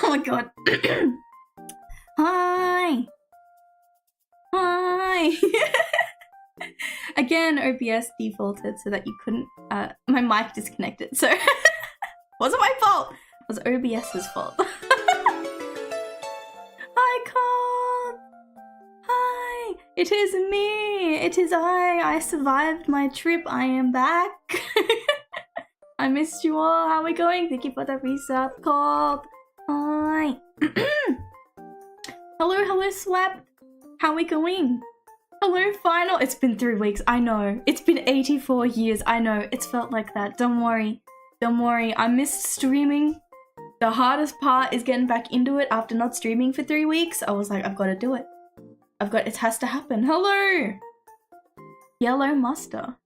Oh my god. Hi. Hi. Again, OBS defaulted so that you couldn't, my mic disconnected, so wasn't my fault. It was OBS's fault. Hi, Carl. Hi. It is me. It is I. I survived my trip. I am back. I missed you all. How are we going? Thank you for the resub, Carl. Hi. Hello, Swap. How are we going? Hello, Final. It's been 3 weeks. I know. It's been 84 years. I know. It's felt like that. Don't worry. Don't worry. I missed streaming. The hardest part is getting back into it after not streaming for 3 weeks. I was like, I've got to do it. It has to happen. Hello. Yellow Muster.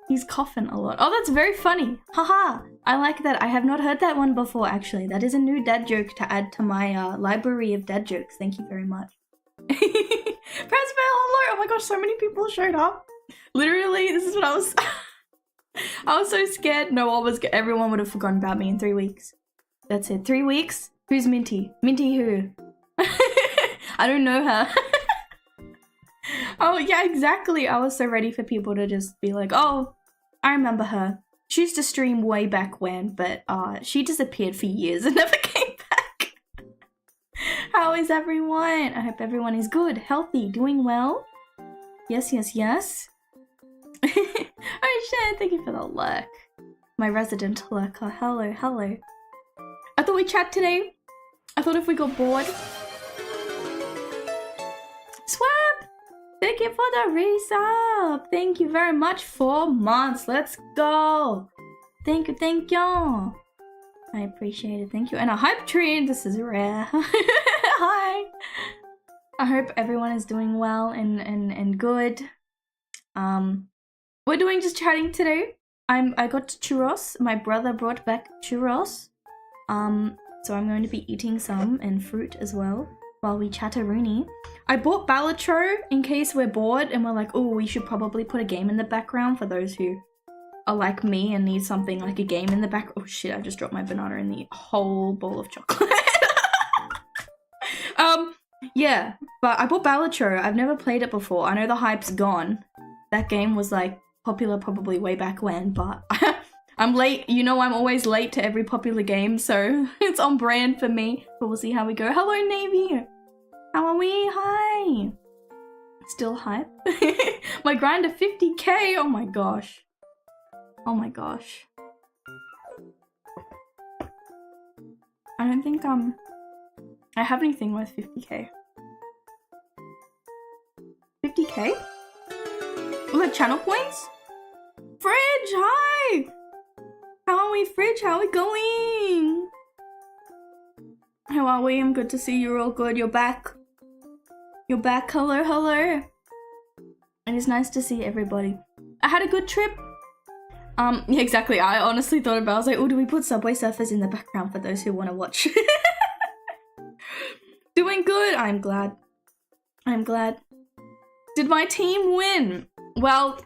He's coughing a lot. Oh, that's very funny. Haha. I like that. I have not heard that one before, actually. That is a new dad joke to add to my library of dad jokes. Thank you very much. Pressvale, hello! Oh my gosh, so many people showed up. Literally, this is what I was... I was so scared. Everyone would have forgotten about me in 3 weeks. That's it. 3 weeks? Who's Minty? Minty who? I don't know her. Oh, yeah, exactly. I was so ready for people to just be like, oh, I remember her. She used to stream way back when, but she disappeared for years and never came back. How is everyone? I hope everyone is good, healthy, doing well. Yes, yes, yes. Oh shit, thank you for the lurk. My resident lurker. Hello, hello. I thought we'd chat today. I thought if we got bored. Swap! Thank you for the resub. Thank you very much. 4 months. Let's go. Thank you, thank you. I appreciate it. Thank you. And a hype train. This is rare. Hi. I hope everyone is doing well and good. We're doing just chatting today. I got churros. My brother brought back churros. So I'm going to be eating some and fruit as well while we chat-a-rooney. I bought Balatro in case we're bored and we're like, oh, we should probably put a game in the background for those who are like me and need something like a game in the back. Oh shit, I just dropped my banana in the whole bowl of chocolate. Yeah, but I bought Balatro. I've never played it before. I know the hype's gone. That game was like popular probably way back when, but I'm late. You know I'm always late to every popular game, so it's on brand for me. But we'll see how we go. Hello, Navy. How are we? Hi. Still hype. My grind to 50k. Oh my gosh. Oh my gosh. I don't think I have anything worth 50k. 50k? Like channel points? Fridge, hi! How are we, Fridge? How are we going? How are we? I'm good to see you're all good. You're back. You're back. Hello, hello. It is nice to see everybody. I had a good trip. Yeah, exactly. I honestly thought about it. I was like, oh, do we put Subway Surfers in the background for those who want to watch? Doing good. I'm glad. I'm glad. Did my team win? Well...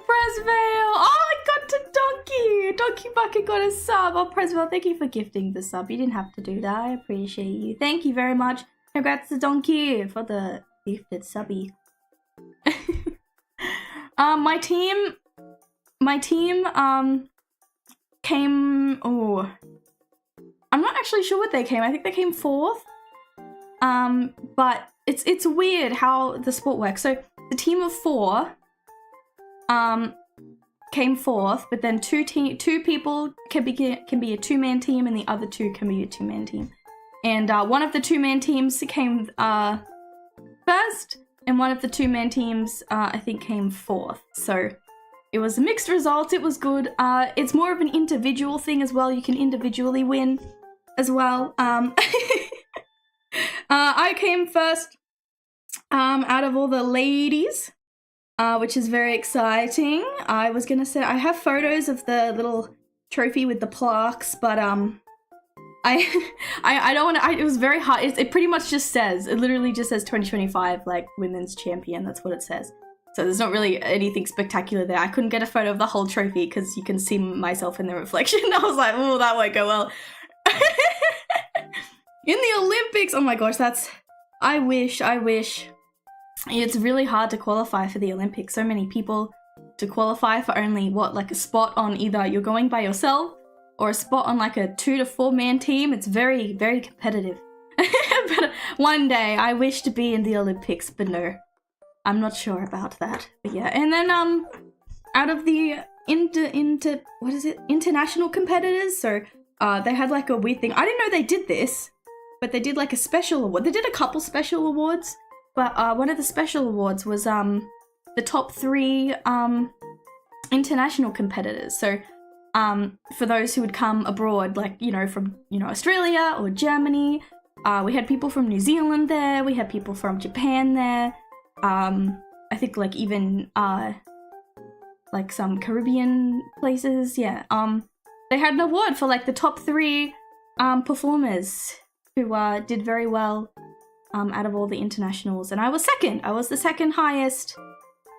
Pressvale! Oh, I got to Donkey! Donkey Bucket got a sub. Oh, Pressvale, thank you for gifting the sub. You didn't have to do that. I appreciate you. Thank you very much. Congrats to Donkey for the gifted subby. My team came, oh, I'm not actually sure what they came. I think they came 4th. But it's weird how the sport works. So the team of 4 came 4th, but then two people can be a 2-man team and the other 2 can be a 2-man team. And one of the 2-man teams came first, and one of the 2-man teams I think came 4th. So it was mixed results. It was good. It's more of an individual thing as well. You can individually win as well. I came first out of all the ladies, which is very exciting. I was gonna say I have photos of the little trophy with the plaques, but I don't want to. It was very hard. It pretty much just says. It literally just says 2025 like women's champion. That's what it says. So there's not really anything spectacular there. I couldn't get a photo of the whole trophy because you can see myself in the reflection. I was like, oh, that won't go well. In the Olympics, oh my gosh, I wish. It's really hard to qualify for the Olympics. So many people to qualify for only, like a spot on either you're going by yourself or a spot on like a 2 to 4 man team. It's very, very competitive. But one day I wish to be in the Olympics, but no, I'm not sure about that. But yeah, and then out of the international competitors, so they had like a weird thing. I didn't know they did this, but they did like a special award. They did a couple special awards, but one of the special awards was the top 3 international competitors. So for those who would come abroad, like, you know, from, you know, Australia or Germany. We had people from New Zealand there. We had people from Japan there. I think like even like some Caribbean places. Yeah. They had an award for like the top 3 performers who did very well out of all the internationals, and I was second. I was the second highest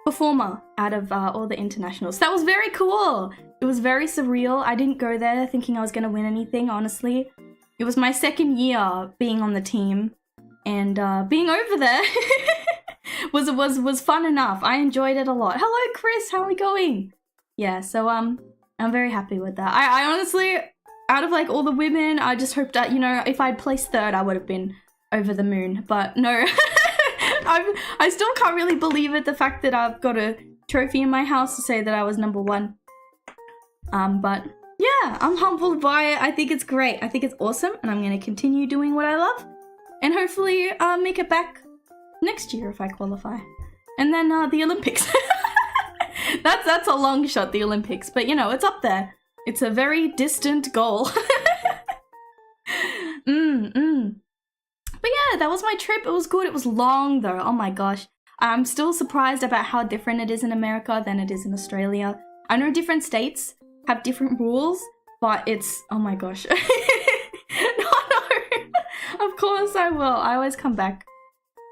performer out of all the internationals. That was very cool. It was very surreal. I didn't go there thinking I was gonna win anything, honestly. It was my second year being on the team, and being over there was fun enough. I enjoyed it a lot. Hello, Chris. How are we going? Yeah, so I'm very happy with that. I honestly, out of like all the women, I just hoped that, you know, if I'd placed 3rd, I would have been over the moon. But no, I still can't really believe it. The fact that I've got a trophy in my house to say that I was number 1. But yeah, I'm humbled by it. I think it's great. I think it's awesome, and I'm going to continue doing what I love, and hopefully make it back next year if I qualify. And then the Olympics. That's a long shot, the Olympics, but you know, it's up there. It's a very distant goal. But yeah, that was my trip. It was good. It was long though. Oh my gosh. I'm still surprised about how different it is in America than it is in Australia. I know different states have different rules, but it's, oh my gosh. No. Of course I will. I always come back.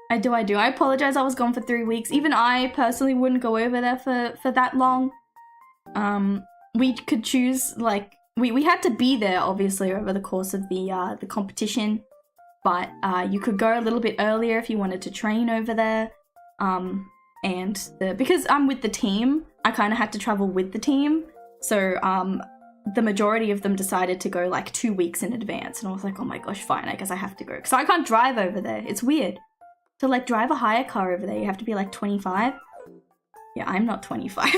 I do. I apologize. I was gone for 3 weeks. Even I personally wouldn't go over there for that long. We could choose, like, we had to be there obviously over the course of the competition, but you could go a little bit earlier if you wanted to train over there. Because I'm with the team, I kind of had to travel with the team. So the majority of them decided to go like 2 weeks in advance, and I was like, oh my gosh, fine, I guess I have to go, because I can't drive over there. It's weird. To like drive a hire car over there, you have to be like 25. Yeah, I'm not 25.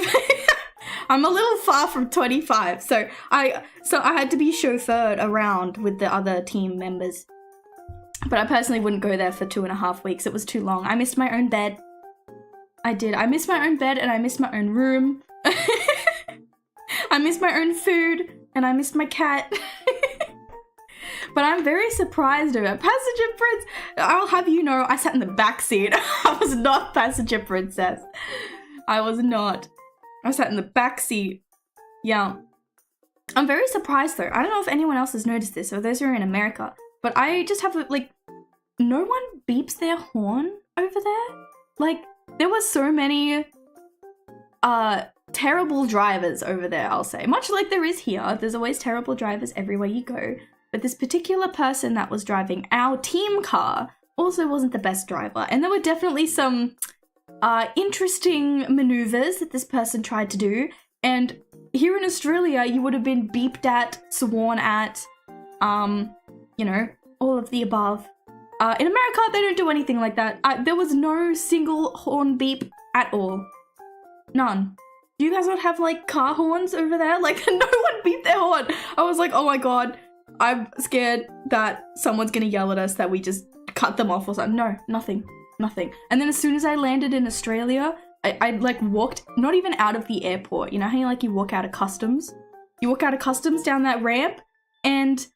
I'm a little far from 25, so I had to be chauffeured around with the other team members. But I personally wouldn't go there for 2.5 weeks. It was too long. I missed my own bed. I did. I missed my own bed, and I missed my own room. I missed my own food, and I missed my cat. But I'm very surprised about Passenger Prince. I'll have you know, I sat in the back seat. I was not Passenger Princess. I was not. I sat in the back seat. Yeah. I'm very surprised though. I don't know if anyone else has noticed this, or those who are in America, but I just have like, no one beeps their horn over there. Like, there were so many terrible drivers over there, I'll say. Much like there is here. There's always terrible drivers everywhere you go. But this particular person that was driving our team car also wasn't the best driver. And there were definitely some interesting maneuvers that this person tried to do. And here in Australia, you would have been beeped at, sworn at, you know, all of the above. In America, they don't do anything like that. There was no single horn beep at all. None. Do you guys not have, like, car horns over there? Like, no one beeped their horn. I was like, oh my god, I'm scared that someone's gonna yell at us that we just cut them off or something. No, nothing. And then as soon as I landed in Australia, I like walked, not even out of the airport. You know how you walk out of customs? You walk out of customs down that ramp, and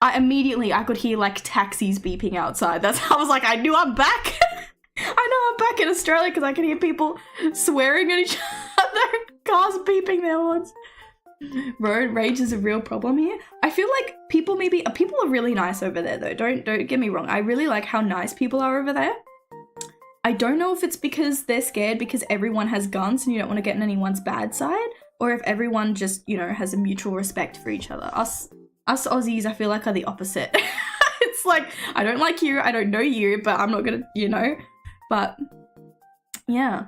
I could hear like taxis beeping outside. That's how I was like, I knew I'm back. I know I'm back in Australia because I can hear people swearing at each other, cars beeping their horns. Road rage is a real problem here. I feel like people are really nice over there though. Don't get me wrong. I really like how nice people are over there. I don't know if it's because they're scared because everyone has guns and you don't want to get on anyone's bad side, or if everyone just, you know, has a mutual respect for each other. Us Aussies, I feel like, are the opposite. It's like, I don't like you, I don't know you, but I'm not gonna, you know? But, yeah.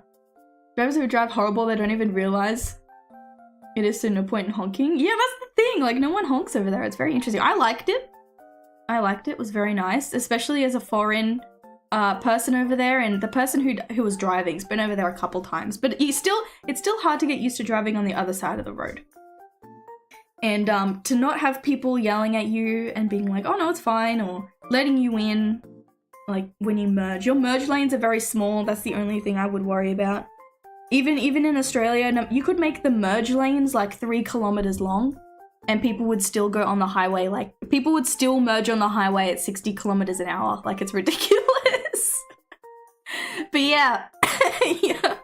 Drivers who drive horrible, they don't even realize it is to no point in honking. Yeah, that's the thing, like, no one honks over there. It's very interesting. I liked it. It was very nice, especially as a foreign person over there, and the person who was driving's been over there a couple times, but it's still hard to get used to driving on the other side of the road. And to not have people yelling at you and being like, oh no, it's fine, or letting you in, like when you merge. Your merge lanes are very small, that's the only thing I would worry about. Even in Australia, you could make the merge lanes like 3 kilometers long, and people would still go on the highway, like, people would still merge on the highway at 60 kilometers an hour, like, it's ridiculous. But yeah, yeah.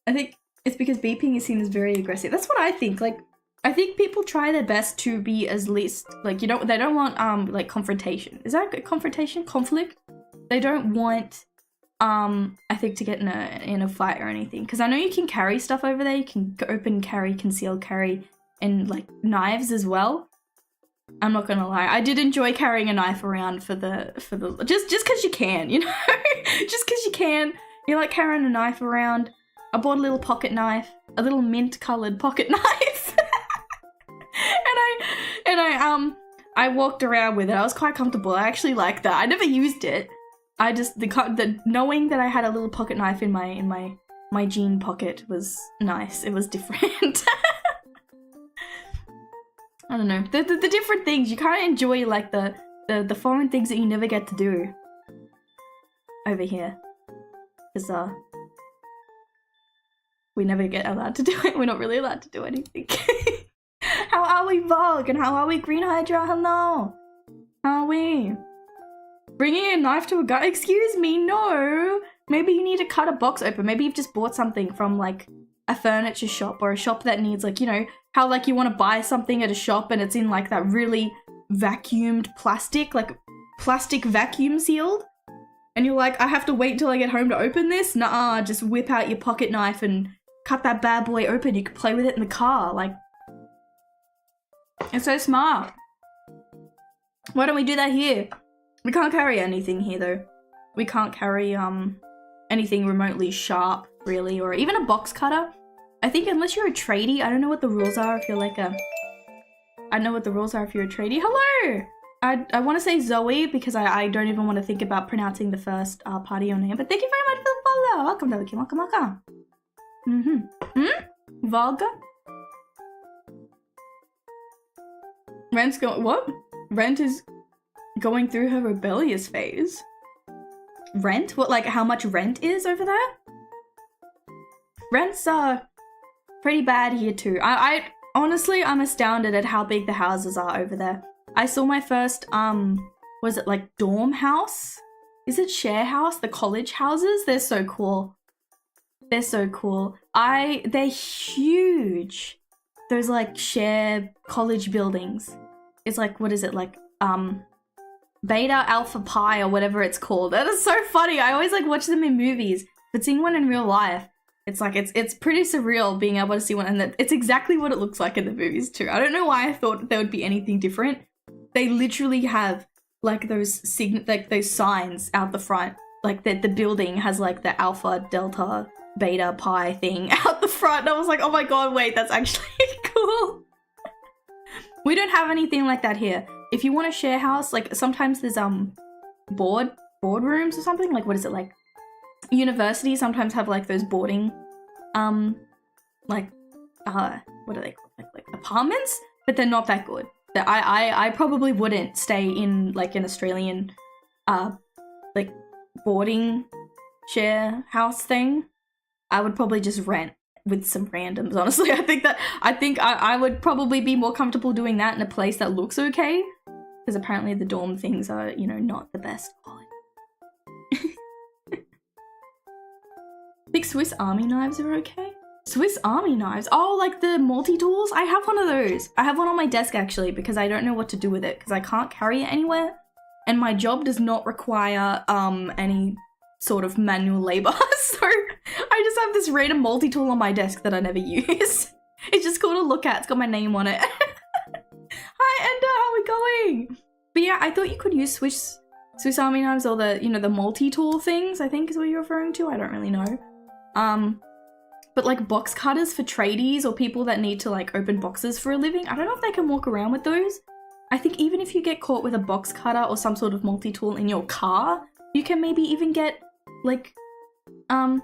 I think it's because beeping is seen as very aggressive. That's what I think. Like, I think people try their best to be as least, like, they don't want, like, confrontation. Is that confrontation? Conflict? They don't want, I think, to get in a fight or anything. Because I know you can carry stuff over there. You can open carry, concealed carry, and, like, knives as well. I'm not gonna lie, I did enjoy carrying a knife around for the just because you can, you know? Just because you can. You like carrying a knife around. I bought a little pocket knife, a little mint-colored pocket knife. and I walked around with it. I was quite comfortable. I actually liked that. I never used it. I just, the knowing that I had a little pocket knife in my jean pocket was nice. It was different. I don't know. The different things. You kind of enjoy, like, the foreign things that you never get to do over here. Because, we never get allowed to do it. We're not really allowed to do anything. How are we, Vogue? And how are we, Green Hydra? Hello. How are we? Bringing a knife to a gun? Excuse me, no. Maybe you need to cut a box open. Maybe you've just bought something from, like, a furniture shop or a shop that needs, like, you know, how, like, you want to buy something at a shop and it's in, like, that really vacuumed plastic, like, plastic vacuum sealed. And you're like, I have to wait until I get home to open this? Nuh-uh, just whip out your pocket knife and cut that bad boy open. You can play with it in the car, like. It's so smart. Why don't we do that here? We can't carry anything here, though. We can't carry, anything remotely sharp, really, or even a box cutter. I think unless you're a tradie, I don't know what the rules are if you're like a... I know what the rules are if you're a tradie. Hello! I want to say Zoe because I don't even want to think about pronouncing the first part of your name, but thank you very much for the follow! Welcome, Dovahkiin, welcome, welcome. Volga? Rent's going... What? Rent is going through her rebellious phase. Rent? What, like, how much rent is over there? Rent's, pretty bad here too. Honestly, I'm astounded at how big the houses are over there. I saw my first, was it like dorm house? Is it share house? The college houses? They're so cool. They're so cool. They're huge. Those like share college buildings. It's like, what is it? Like, Beta Alpha Pi or whatever it's called. That is so funny. I always like watch them in movies, but seeing one in real life, it's like, it's pretty surreal being able to see one, and it's exactly what it looks like in the movies too. I don't know why I thought there would be anything different. They literally have like those signs out the front. Like the building has like the Alpha, Delta, Beta, Pi thing out the front. And I was like, oh my god, wait, that's actually cool. We don't have anything like that here. If you want a share house, like sometimes there's board rooms or something. Like what is it, like universities sometimes have like those boarding what are they called? Like apartments, but they're not that good. I probably wouldn't stay in like an Australian like boarding share house thing. I would probably just rent with some randoms, honestly. I think I would probably be more comfortable doing that in a place that looks okay, because apparently the dorm things are, you know, not the best quality. Think Swiss Army knives are okay? Swiss Army knives. Oh, like the multi-tools? I have one of those. I have one on my desk actually because I don't know what to do with it because I can't carry it anywhere. And my job does not require any sort of manual labor. So I just have this random multi-tool on my desk that I never use. It's just cool to look at. It's got my name on it. Hi Ender, how are we going? But yeah, I thought you could use Swiss Army knives or the, you know, the multi-tool things, I think is what you're referring to. I don't really know. But like box cutters for tradies or people that need to like open boxes for a living, I don't know if they can walk around with those. I think even if you get caught with a box cutter or some sort of multi-tool in your car, you can maybe even get like, oh,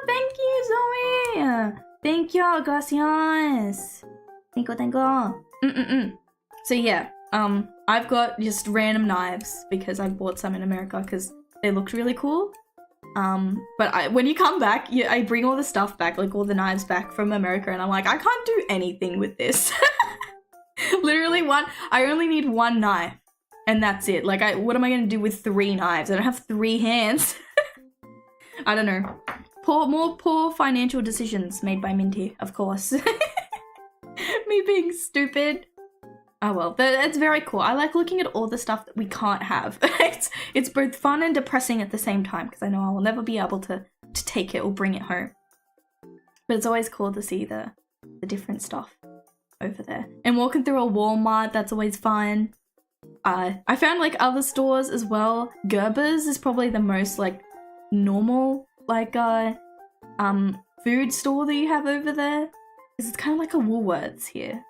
thank you, Zoe! Thank you, gracias! Thank you. So yeah, I've got just random knives because I bought some in America because they looked really cool. But when you come back, I bring all the stuff back, like all the knives back from America, and I'm like, I can't do anything with this. Literally I only need one knife, and that's it. Like, what am I gonna do with 3 knives? I don't have 3 hands. I don't know. More poor financial decisions made by Mintiee, of course. Me being stupid. Oh well, that's very cool. I like looking at all the stuff that we can't have. It's both fun and depressing at the same time because I know I will never be able to take it or bring it home. But it's always cool to see the different stuff over there. And walking through a Walmart, that's always fun. I found like other stores as well. Gerber's is probably the most like normal like food store that you have over there. Because it's kind of like a Woolworths here.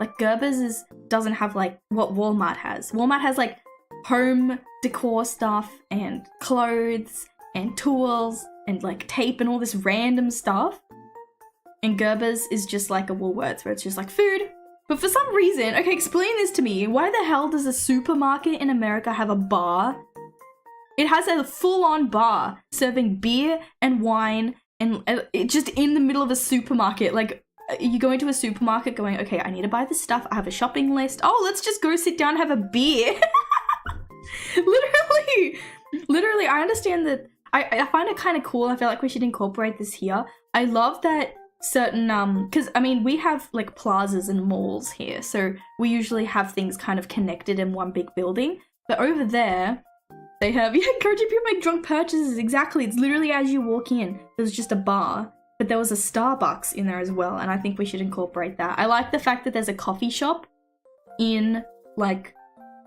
Like Gerber's doesn't have like what Walmart has. Walmart has like home decor stuff and clothes and tools and like tape and all this random stuff. And Gerber's is just like a Woolworths where it's just like food. But for some reason, okay, explain this to me. Why the hell does a supermarket in America have a bar? It has a full-on bar serving beer and wine and it just in the middle of a supermarket. Like, you go into a supermarket going, okay, I need to buy this stuff. I have a shopping list. Oh, let's just go sit down and have a beer. Literally, I understand that. I find it kind of cool. I feel like we should incorporate this here. I love that certain, because, I mean, we have, like, plazas and malls here. So we usually have things kind of connected in one big building. But over there, they have, yeah, encouraging people to make drunk purchases. Exactly. It's literally as you walk in, there's just a bar. But there was a Starbucks in there as well, and I think we should incorporate that. I like the fact that there's a coffee shop in, like,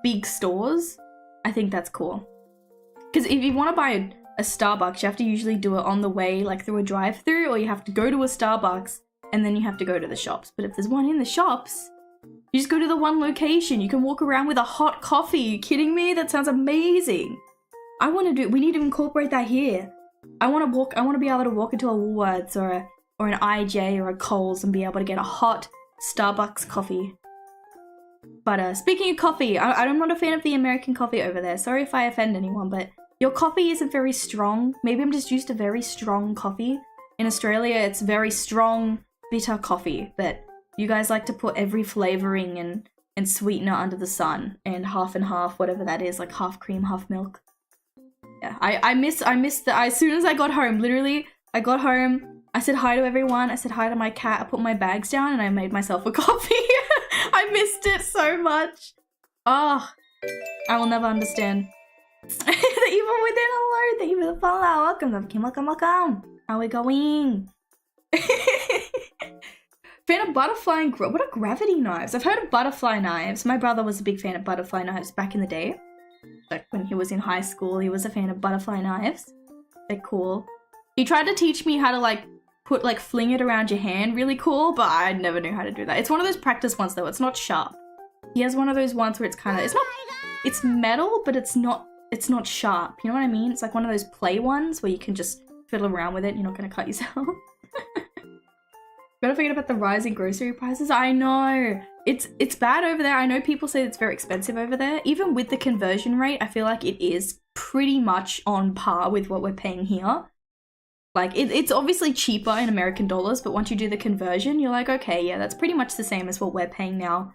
big stores. I think that's cool. Because if you want to buy a Starbucks, you have to usually do it on the way, like, through a drive-thru, or you have to go to a Starbucks, and then you have to go to the shops. But if there's one in the shops, you just go to the one location. You can walk around with a hot coffee. Are you kidding me? That sounds amazing. We need to incorporate that here. I want to be able to walk into a Woolworths or an IJ or a Coles and be able to get a hot Starbucks coffee. But speaking of coffee, I'm not a fan of the American coffee over there. Sorry if I offend anyone, but your coffee isn't very strong. Maybe I'm just used to very strong coffee. In Australia, it's very strong, bitter coffee, but you guys like to put every flavoring and sweetener under the sun, and half, whatever that is, like half cream, half milk. Yeah, I miss as soon as I got home, literally, I got home, I said hi to everyone, I said hi to my cat, I put my bags down, and I made myself a coffee. I missed it so much. Oh, I will never understand. The evil within, hello, thank you for the follow, welcome, welcome. How are we going? Fan of butterfly and what are gravity knives? I've heard of butterfly knives. My brother was a big fan of butterfly knives back in the day. Like when he was in high school, he was a fan of butterfly knives. They're cool. He tried to teach me how to like fling it around your hand, really cool, but I never knew how to do that. It's one of those practice ones though, it's not sharp. He has one of those ones where it's metal, but it's not sharp. You know what I mean? It's like one of those play ones where you can just fiddle around with it and you're not gonna cut yourself. Gotta forget about the rising grocery prices. I know. It's bad over there. I know people say it's very expensive over there. Even with the conversion rate, I feel like it is pretty much on par with what we're paying here. Like, it's obviously cheaper in American dollars, but once you do the conversion, you're like, okay, yeah, that's pretty much the same as what we're paying now.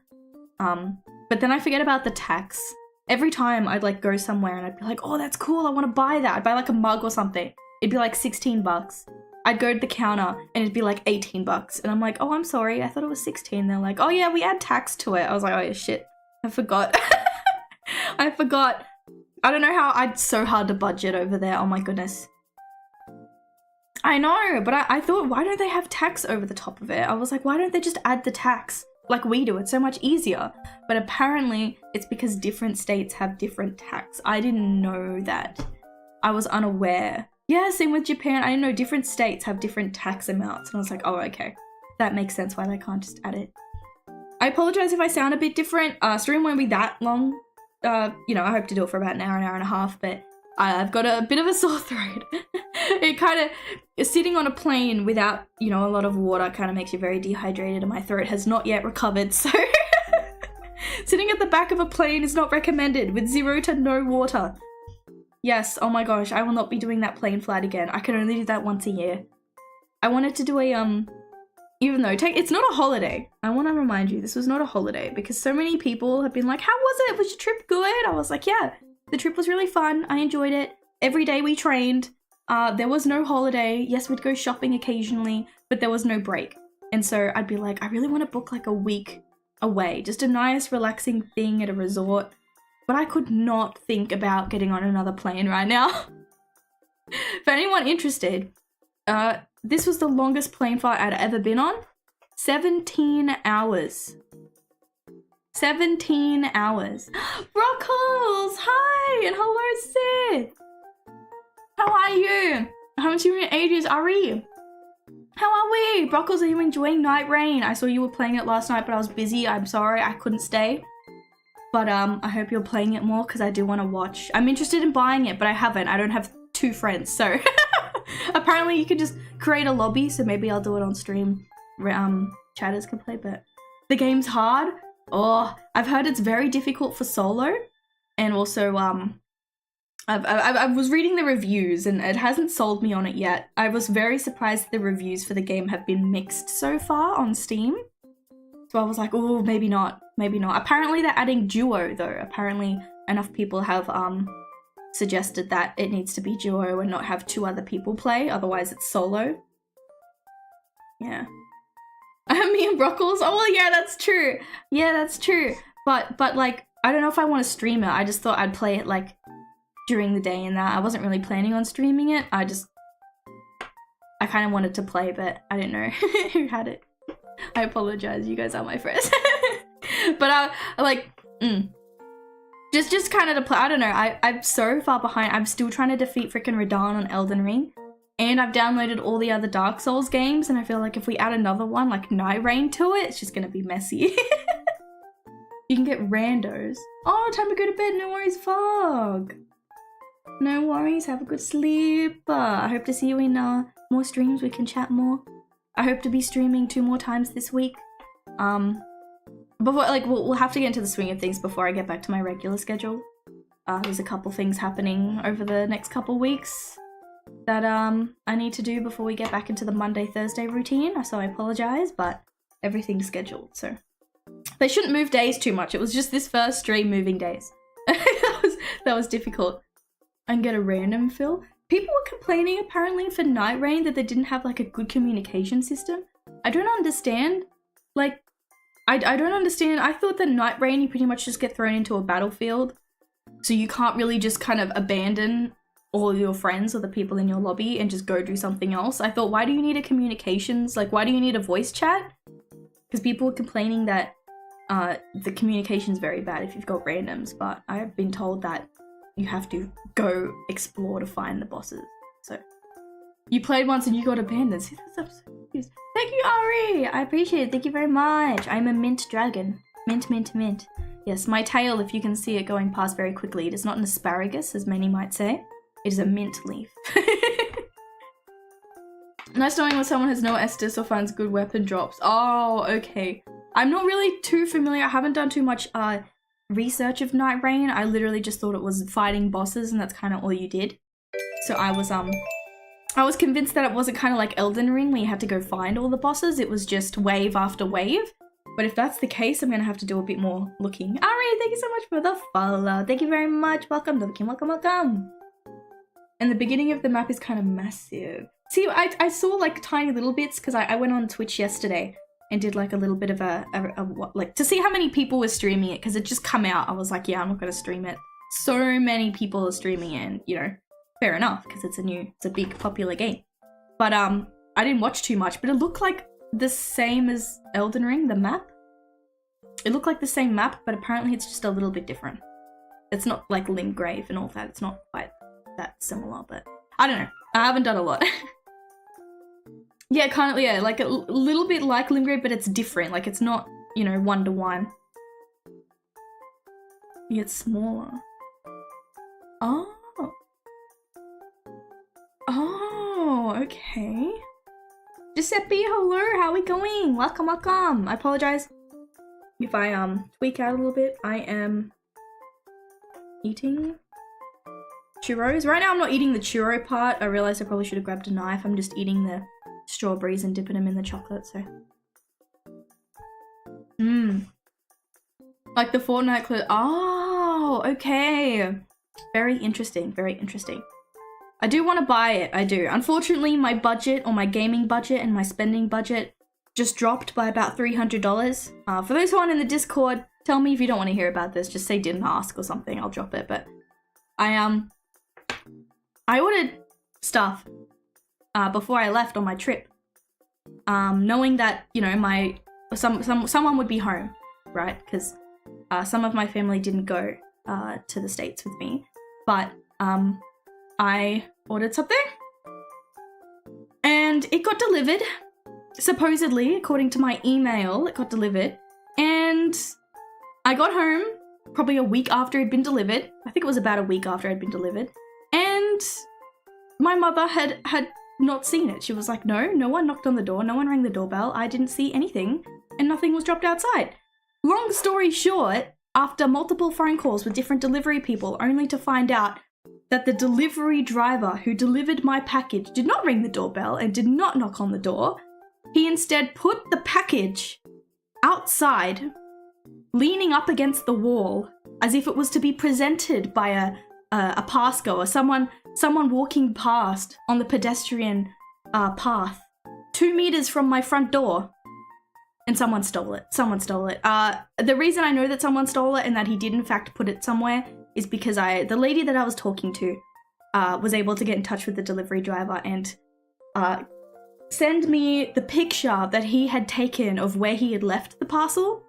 But then I forget about the tax. Every time I'd like go somewhere and I'd be like, oh, that's cool, I want to buy that. I'd buy like a mug or something. It'd be like 16 bucks. I'd go to the counter and it'd be like 18 bucks. And I'm like, oh, I'm sorry. I thought it was 16. They're like, oh yeah, we add tax to it. I was like, oh yeah, shit. I forgot. I forgot. I don't know how it's so hard to budget over there. Oh my goodness. I know, but I thought, why don't they have tax over the top of it? I was like, why don't they just add the tax like we do? It's so much easier. But apparently it's because different states have different tax. I didn't know that. I was unaware. Yeah, same with Japan. I didn't know different states have different tax amounts. And I was like, oh, okay. That makes sense why they can't just add it. I apologize if I sound a bit different. Stream won't be that long. You know, I hope to do it for about an hour and a half, but I've got a bit of a sore throat. It kind of, sitting on a plane without, you know, a lot of water kind of makes you very dehydrated, and my throat has not yet recovered, so sitting at the back of a plane is not recommended with 0 to no water. Yes, oh my gosh, I will not be doing that plane flight again. I can only do that once a year. I wanted to do a, even though it's not a holiday. I want to remind you, this was not a holiday, because so many people have been like, how was it? Was your trip good? I was like, yeah, the trip was really fun. I enjoyed it. Every day we trained. There was no holiday. Yes, we'd go shopping occasionally, but there was no break. And so I'd be like, I really want to book like a week away, just a nice relaxing thing at a resort. But I could not think about getting on another plane right now. For anyone interested, this was the longest plane flight I'd ever been on. 17 hours. 17 hours. Brockles, hi, and hello, Sid. How are you? I haven't seen you in ages. Ari, how are we? Brockles, are you enjoying Night Rain? I saw you were playing it last night, but I was busy. I'm sorry, I couldn't stay. But I hope you're playing it more because I do want to watch. I'm interested in buying it, but I haven't. I don't have 2 friends, so apparently you can just create a lobby. So maybe I'll do it on stream. Chatters can play, but the game's hard. Oh, I've heard it's very difficult for solo, and also I was reading the reviews and it hasn't sold me on it yet. I was very surprised the reviews for the game have been mixed so far on Steam. So I was like, oh, maybe not, maybe not. Apparently they're adding duo though. Apparently enough people have suggested that it needs to be duo and not have 2 other people play, otherwise it's solo. Yeah. Me and Brockles. Oh well, yeah, that's true. Yeah, that's true. But like, I don't know if I want to stream it. I just thought I'd play it like during the day and that. I wasn't really planning on streaming it. I kind of wanted to play, but I didn't know who had it. I apologize, you guys are my friends. But just kind of to play. I don't know, I'm so far behind. I'm still trying to defeat freaking Radahn on Elden Ring. And I've downloaded all the other Dark Souls games, and I feel like if we add another one, like Night Rain to it, it's just gonna be messy. You can get randos. Oh, time to go to bed, no worries, Fog. No worries, have a good sleep. I hope to see you in more streams, we can chat more. I hope to be streaming 2 more times this week. Before, like, we'll have to get into the swing of things before I get back to my regular schedule. There's a couple things happening over the next couple weeks that I need to do before we get back into the Monday-Thursday routine, so I apologize, but everything's scheduled, so. They shouldn't move days too much, it was just this first stream moving days. that was difficult. I can get a random fill. People were complaining apparently for Night Rain that they didn't have like a good communication system. I don't understand. Like, I don't understand. I thought that Night Rain you pretty much just get thrown into a battlefield. So you can't really just kind of abandon all your friends or the people in your lobby and just go do something else. I thought, why do you need a communications? Like, why do you need a voice chat? Because people were complaining that the communication's very bad if you've got randoms, but I've been told that you have to go explore to find the bosses. So you played once and you got abandoned. See, that's absolutely confused. Thank you, Ari. I appreciate it. Thank you very much. I'm a mint dragon. Mint, mint, mint. Yes, my tail, if you can see it going past very quickly, it is not an asparagus, as many might say. It is a mint leaf. Nice knowing when someone has no Estus or finds good weapon drops. Oh, okay. I'm not really too familiar. I haven't done too much research of Night Rain. I literally just thought it was fighting bosses and that's kind of all you did. So I was convinced that it wasn't kind of like Elden Ring where you had to go find all the bosses. It was just wave after wave. But if that's the case, I'm going to have to do a bit more looking. Ari, thank you so much for the follow. Thank you very much. Welcome, Dovahkiin. Welcome, welcome. And the beginning of the map is kind of massive. See, I saw like tiny little bits because I went on Twitch yesterday and did like a little bit of like to see how many people were streaming it, because it just come out. I was like, yeah, I'm not gonna stream it. So many people are streaming it, and you know, fair enough, because it's a big popular game. But I didn't watch too much, but it looked like the same as Elden Ring, the map. It looked like the same map, but apparently it's just a little bit different. It's not like Limgrave and all that. It's not quite that similar, but I don't know. I haven't done a lot. Yeah, kind of, yeah, like a little bit like Limgrave, but it's different. Like, it's not, you know, 1-to-1. It's smaller. Oh. Oh, okay. Giuseppe, hello, how are we going? Welcome, welcome. I apologize if I tweak out a little bit. I am eating churros. Right now I'm not eating the churro part. I realized I probably should have grabbed a knife. I'm just eating the strawberries and dipping them in the chocolate, so. Like the Fortnite clip. Oh, okay. Very interesting, very interesting. I do want to buy it, I do. Unfortunately, my budget, or my gaming budget and my spending budget just dropped by about $300. For those who aren't in the Discord, tell me if you don't want to hear about this. Just say didn't ask or something, I'll drop it. But I ordered stuff before I left on my trip, knowing that, you know, someone would be home, right? Because some of my family didn't go to the States with me, but I ordered something and it got delivered. Supposedly, according to my email, it got delivered, and I got home probably a week after it'd been delivered. I think it was about a week after it'd been delivered, and my mother had not seen it. She was like, no one knocked on the door, no one rang the doorbell, I didn't see anything, and nothing was dropped outside. Long story short, after multiple phone calls with different delivery people, only to find out that the delivery driver who delivered my package did not ring the doorbell and did not knock on the door. He instead put the package outside, leaning up against the wall, as if it was to be presented by a passgoer, someone walking past on the pedestrian path, 2 meters from my front door. And someone stole it. The reason I know that someone stole it and that he did in fact put it somewhere is because the lady that I was talking to was able to get in touch with the delivery driver and send me the picture that he had taken of where he had left the parcel.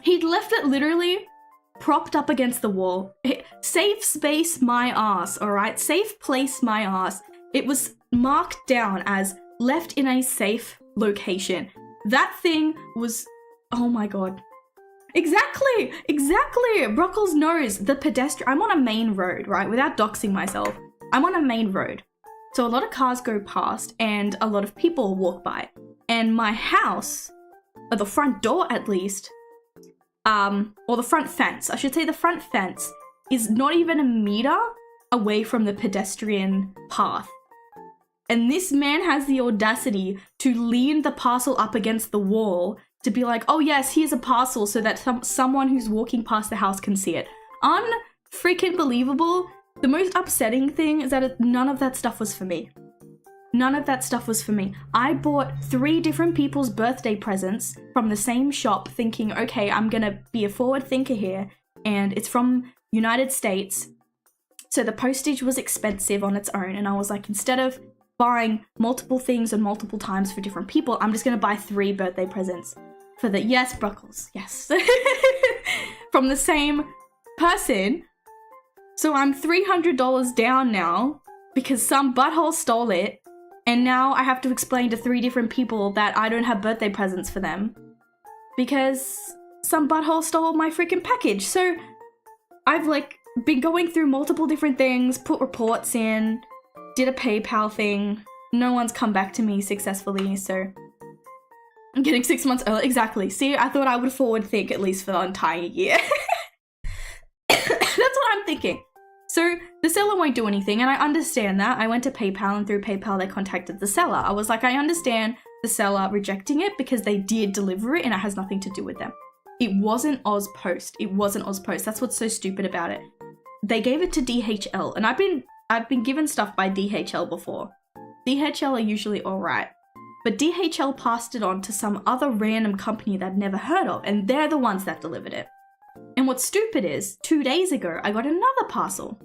He'd left it literally propped up against the wall. Safe space my ass, alright? Safe place my ass. It was marked down as left in a safe location. That thing was, oh my god. Exactly. Brockles knows the pedestrian. I'm on a main road, right? Without doxing myself, I'm on a main road. So a lot of cars go past and a lot of people walk by. And my house, or the front door at least, or the front fence, I should say the front fence, is not even a meter away from the pedestrian path. And this man has the audacity to lean the parcel up against the wall to be like, oh yes, here's a parcel so that someone who's walking past the house can see it. Unfreaking believable. The most upsetting thing is that none of that stuff was for me. None of that stuff was for me. I bought 3 different people's birthday presents from the same shop thinking, okay, I'm gonna be a forward thinker here, and it's from United States. So the postage was expensive on its own, and I was like, instead of buying multiple things and multiple times for different people, I'm just gonna buy 3 birthday presents for the, yes, Bruckles, yes. From the same person. So I'm $300 down now because some butthole stole it, and now I have to explain to 3 different people that I don't have birthday presents for them because some butthole stole my freaking package. So I've like been going through multiple different things, put reports in, did a PayPal thing. No one's come back to me successfully, so I'm getting 6 months early. Exactly. See, I thought I would forward think at least for the entire year. That's what I'm thinking. So the seller won't do anything, and I understand that. I went to PayPal, and through PayPal they contacted the seller. I was like, I understand the seller rejecting it because they did deliver it and it has nothing to do with them. It wasn't Ozpost. That's what's so stupid about it. They gave it to DHL, and I've been given stuff by DHL before. DHL are usually alright. But DHL passed it on to some other random company that I'd never heard of, and they're the ones that delivered it. And what's stupid is, 2 days ago, I got another parcel.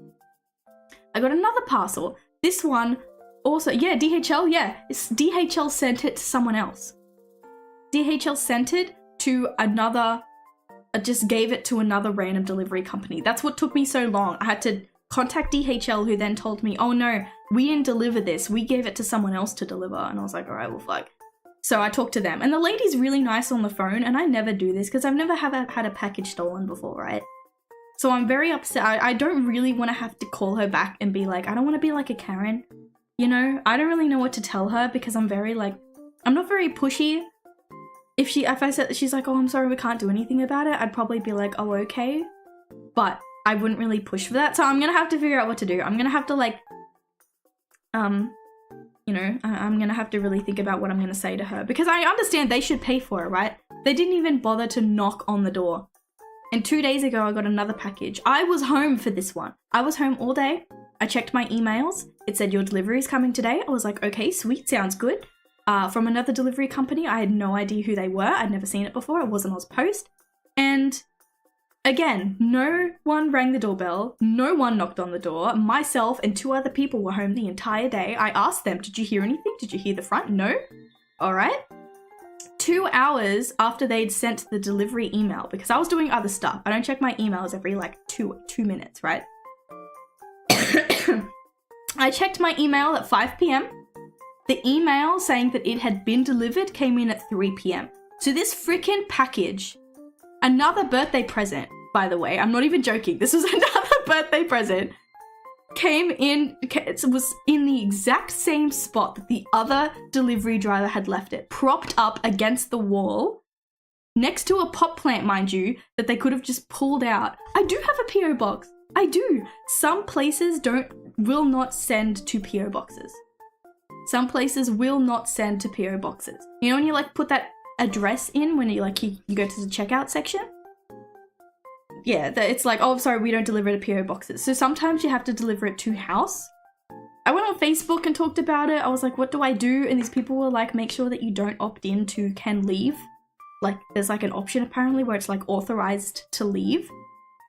This one also, yeah, DHL, yeah. DHL sent it to someone else. DHL sent it to another, just gave it to another random delivery company. That's what took me so long. I had to contact DHL, who then told me, oh no, we didn't deliver this. We gave it to someone else to deliver. And I was like, all right, well, fuck. So I talked to them, and the lady's really nice on the phone, and I never do this because I've never had a package stolen before, right? So I'm very upset. I don't really want to have to call her back and be like, I don't want to be like a Karen, you know? I don't really know what to tell her because I'm very like, I'm not very pushy. If I said, she's like, oh, I'm sorry, we can't do anything about it, I'd probably be like, oh, okay. But I wouldn't really push for that. So I'm going to have to figure out what to do. I'm going to have to like, you know, I'm going to have to really think about what I'm going to say to her because I understand they should pay for it, right? They didn't even bother to knock on the door. And 2 days ago, I got another package. I was home for this one. I was home all day. I checked my emails. It said your delivery is coming today. I was like, okay, sweet, sounds good. From another delivery company. I had no idea who they were. I'd never seen it before. It wasn't AusPost. And again, no one rang the doorbell. No one knocked on the door. Myself and 2 other people were home the entire day. I asked them, did you hear anything? Did you hear the front? No. All right. 2 hours after they'd sent the delivery email, because I was doing other stuff. I don't check my emails every like two minutes, right? I checked my email at 5 p.m. The email saying that it had been delivered came in at 3 p.m. So this freaking package, another birthday present, by the way, I'm not even joking, this was another birthday present, came in, it was in the exact same spot that the other delivery driver had left it, propped up against the wall, next to a pot plant, mind you, that they could have just pulled out. I do have a PO box. I do. Some places will not send to PO boxes. Some places will not send to PO boxes. You know when you like put that address in when you like you go to the checkout section? Yeah, it's like, oh, sorry, we don't deliver to PO boxes. So sometimes you have to deliver it to house. I went on Facebook and talked about it. I was like, what do I do? And these people were like, make sure that you don't opt in to can leave. Like, there's like an option apparently where it's like authorized to leave.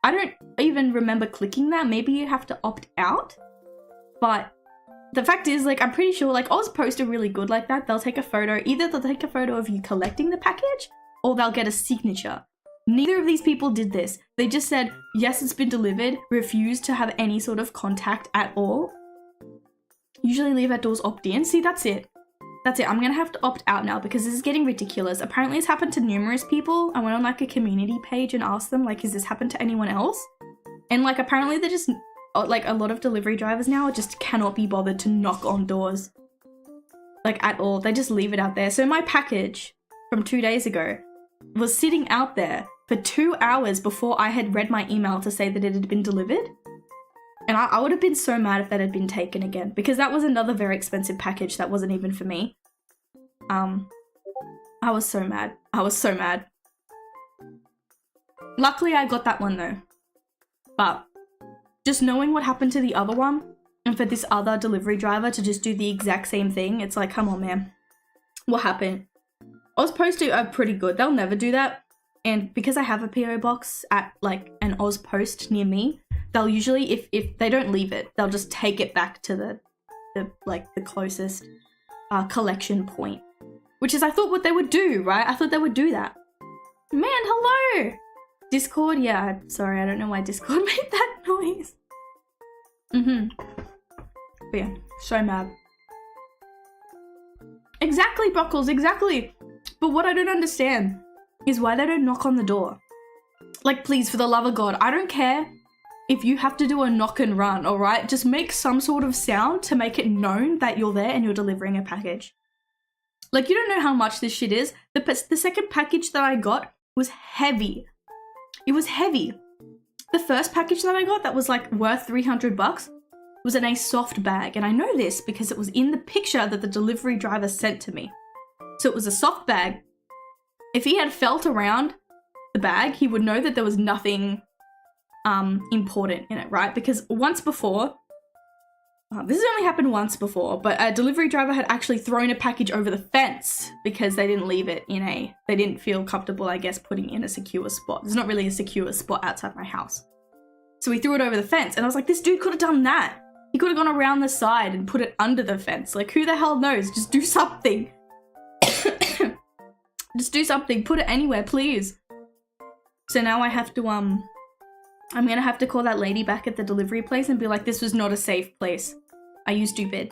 I don't even remember clicking that. Maybe you have to opt out. But the fact is, like, I'm pretty sure, like, AusPost are really good like that. They'll take a photo. Either they'll take a photo of you collecting the package or they'll get a signature. Neither of these people did this. They just said, yes, it's been delivered, refused to have any sort of contact at all. Usually leave at doors, opt in. See, that's it. That's it. I'm gonna have to opt out now because this is getting ridiculous. Apparently it's happened to numerous people. I went on like a community page and asked them, like, has this happened to anyone else? And like, apparently they're just, like, a lot of delivery drivers now just cannot be bothered to knock on doors. Like, at all. They just leave it out there. So my package from 2 days ago was sitting out there for 2 hours before I had read my email to say that it had been delivered. And I would have been so mad if that had been taken again, because that was another very expensive package that wasn't even for me. I was so mad. I was so mad. Luckily, I got that one though. But just knowing what happened to the other one, and for this other delivery driver to just do the exact same thing, it's like, come on, man. What happened? AusPost are pretty good. They'll never do that. And because I have a PO box at like an AusPost near me, they'll usually, if they don't leave it, they'll just take it back to the closest collection point. Which is, I thought, what they would do, right? I thought they would do that. Man, hello! Discord? Yeah, sorry, I don't know why Discord made that noise. But yeah, so mad. Exactly, Brockles, exactly! But what I don't understand is why they don't knock on the door. Like, please, for the love of God, I don't care if you have to do a knock and run, alright? Just make some sort of sound to make it known that you're there and you're delivering a package. Like, you don't know how much this shit is. The second package that I got was heavy. It was heavy. The first package that I got that was like worth $300 was in a soft bag. And I know this because it was in the picture that the delivery driver sent to me. So it was a soft bag. If he had felt around the bag, he would know that there was nothing important in it, right? Because once before, This has only happened once before, but a delivery driver had actually thrown a package over the fence because they didn't leave it in they didn't feel comfortable, I guess, putting it in a secure spot. There's not really a secure spot outside my house. So he threw it over the fence, and I was like, this dude could have done that. He could have gone around the side and put it under the fence. Like, who the hell knows? Just do something. Just do something. Put it anywhere, please. So now I have to, I'm gonna have to call that lady back at the delivery place and be like, this was not a safe place. Are you stupid?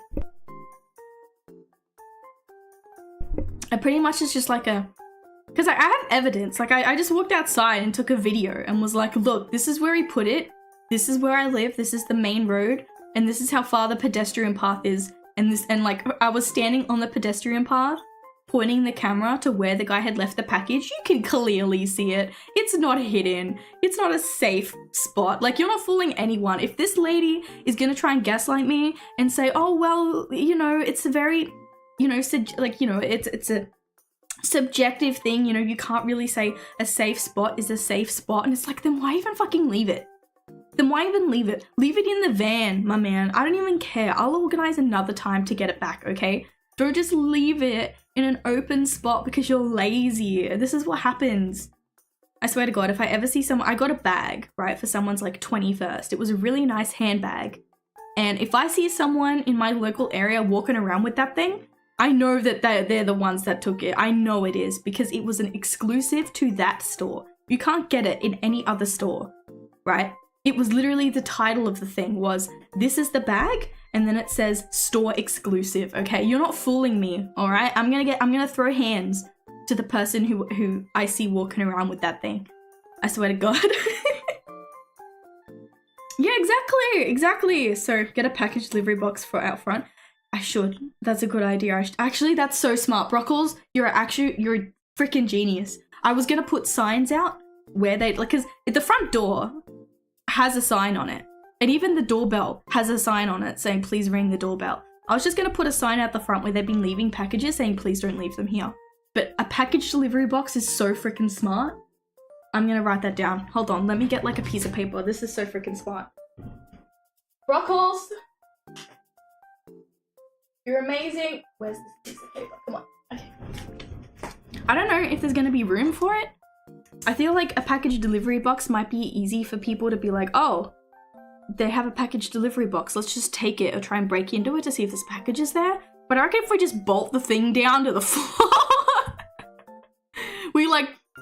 I pretty much is just like because I have evidence. Like, I just walked outside and took a video and was like, look, this is where he put it. This is where I live. This is the main road. And this is how far the pedestrian path is. And like, I was standing on the pedestrian path, pointing the camera to where the guy had left the package. You can clearly see it. It's not hidden. It's not a safe spot. Like, you're not fooling anyone. If this lady is gonna try and gaslight me and say, oh, well, you know, it's a very, you know, it's a subjective thing, you know, you can't really say a safe spot is a safe spot. And it's like, then why even fucking leave it? Then why even leave it? Leave it in the van, my man. I don't even care. I'll organize another time to get it back, okay? Don't just leave it in an open spot because you're lazy. This is what happens. I swear to God, if I ever see someone, I got a bag, right, for someone's like 21st. It was a really nice handbag. And if I see someone in my local area walking around with that thing, I know that they're the ones that took it. I know it is because it was an exclusive to that store. You can't get it in any other store, right? It was literally the title of the thing was, this is the bag, and then it says store exclusive, okay? You're not fooling me, all right? I'm gonna throw hands to the person who I see walking around with that thing. I swear to God. Yeah, exactly. So get a package delivery box for out front. I should. That's a good idea. Actually, that's so smart. Brockles, you're a freaking genius. I was gonna put signs out where they, like, cause the front door has a sign on it. And even the doorbell has a sign on it saying, please ring the doorbell. I was just gonna put a sign out the front where they've been leaving packages saying, please don't leave them here. But a package delivery box is so freaking smart. I'm gonna write that down. Hold on, let me get like a piece of paper. This is so freaking smart. Brockles! You're amazing. Where's this piece of paper? Come on. Okay. I don't know if there's gonna be room for it. I feel like a package delivery box might be easy for people to be like, oh, they have a package delivery box. Let's just take it or try and break into it to see if this package is there. But I reckon if we just bolt the thing down to the floor,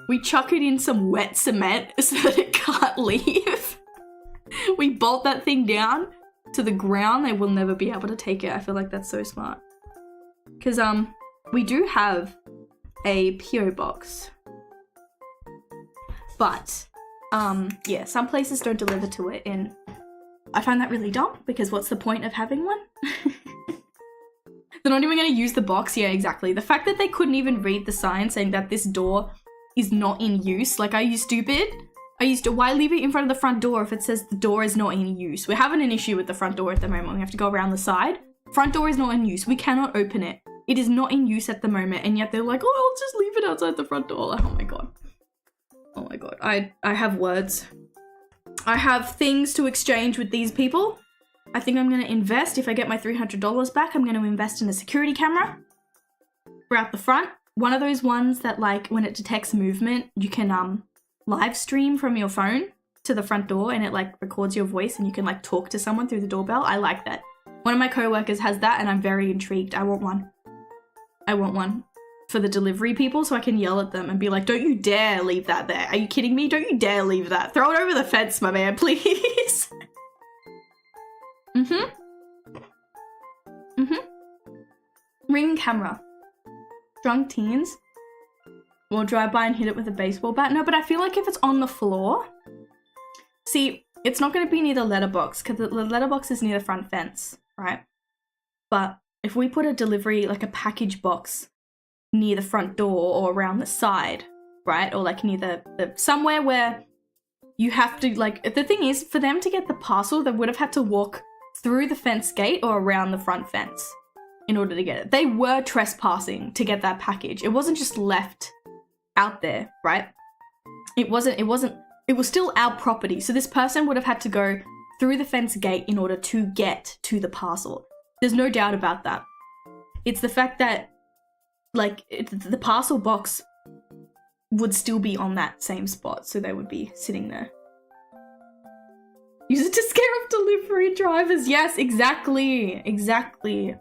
we chuck it in some wet cement so that it can't leave. We bolt that thing down to the ground, they will never be able to take it. I feel like that's so smart. Because we do have a PO box. But yeah, some places don't deliver to it, and I find that really dumb because what's the point of having one? They're not even going to use the box. Yeah, exactly. The fact that they couldn't even read the sign saying that this door is not in use. Like, are you stupid? Why leave it in front of the front door if it says the door is not in use? We're having an issue with the front door at the moment. We have to go around the side. Front door is not in use. We cannot open it. It is not in use at the moment. And yet they're like, oh, I'll just leave it outside the front door. Like, oh my God. Oh my God. I have words. I have things to exchange with these people. I think I'm going to invest. If I get my $300 back, I'm going to invest in a security camera for out the front. One of those ones that, like, when it detects movement, you can live stream from your phone to the front door and it like records your voice and you can like talk to someone through the doorbell. I like that. One of my co-workers has that and I'm very intrigued. I want one. I want one for the delivery people so I can yell at them and be like, don't you dare leave that there. Are you kidding me? Don't you dare leave that. Throw it over the fence, my man, please. Ring camera. Drunk teens will drive by and hit it with a baseball bat. No, but I feel like if it's on the floor, see, it's not going to be near the letterbox because the letterbox is near the front fence, right? But if we put a delivery, like a package box near the front door or around the side, right? Or like near the somewhere where you have to, like, the thing is, for them to get the parcel, they would have had to walk through the fence gate or around the front fence in order to get it. They were trespassing to get that package. It wasn't just left out there, right? It was still our property. So this person would have had to go through the fence gate in order to get to the parcel. There's no doubt about that. It's the fact that, like, the parcel box would still be on that same spot, so they would be sitting there. Use it to scare off delivery drivers. Yes, exactly. Exactly.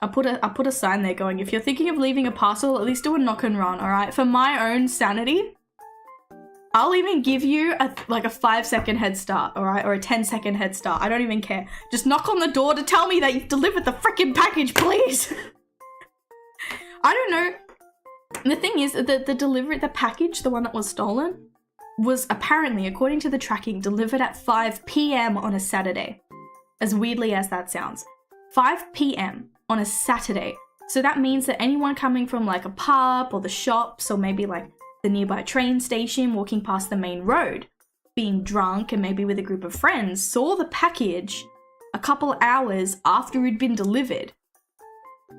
I put a sign there going, if you're thinking of leaving a parcel, at least do a knock and run, all right? For my own sanity, I'll even give you a 5-second head start, all right? Or a 10-second head start. I don't even care. Just knock on the door to tell me that you've delivered the freaking package, please. I don't know. The thing is that the package, the one that was stolen, was apparently, according to the tracking, delivered at 5 p.m. on a Saturday. As weirdly as that sounds. 5 p.m. on a Saturday. So that means that anyone coming from like a pub or the shops or maybe like the nearby train station, walking past the main road, being drunk and maybe with a group of friends, saw the package a couple hours after it'd been delivered.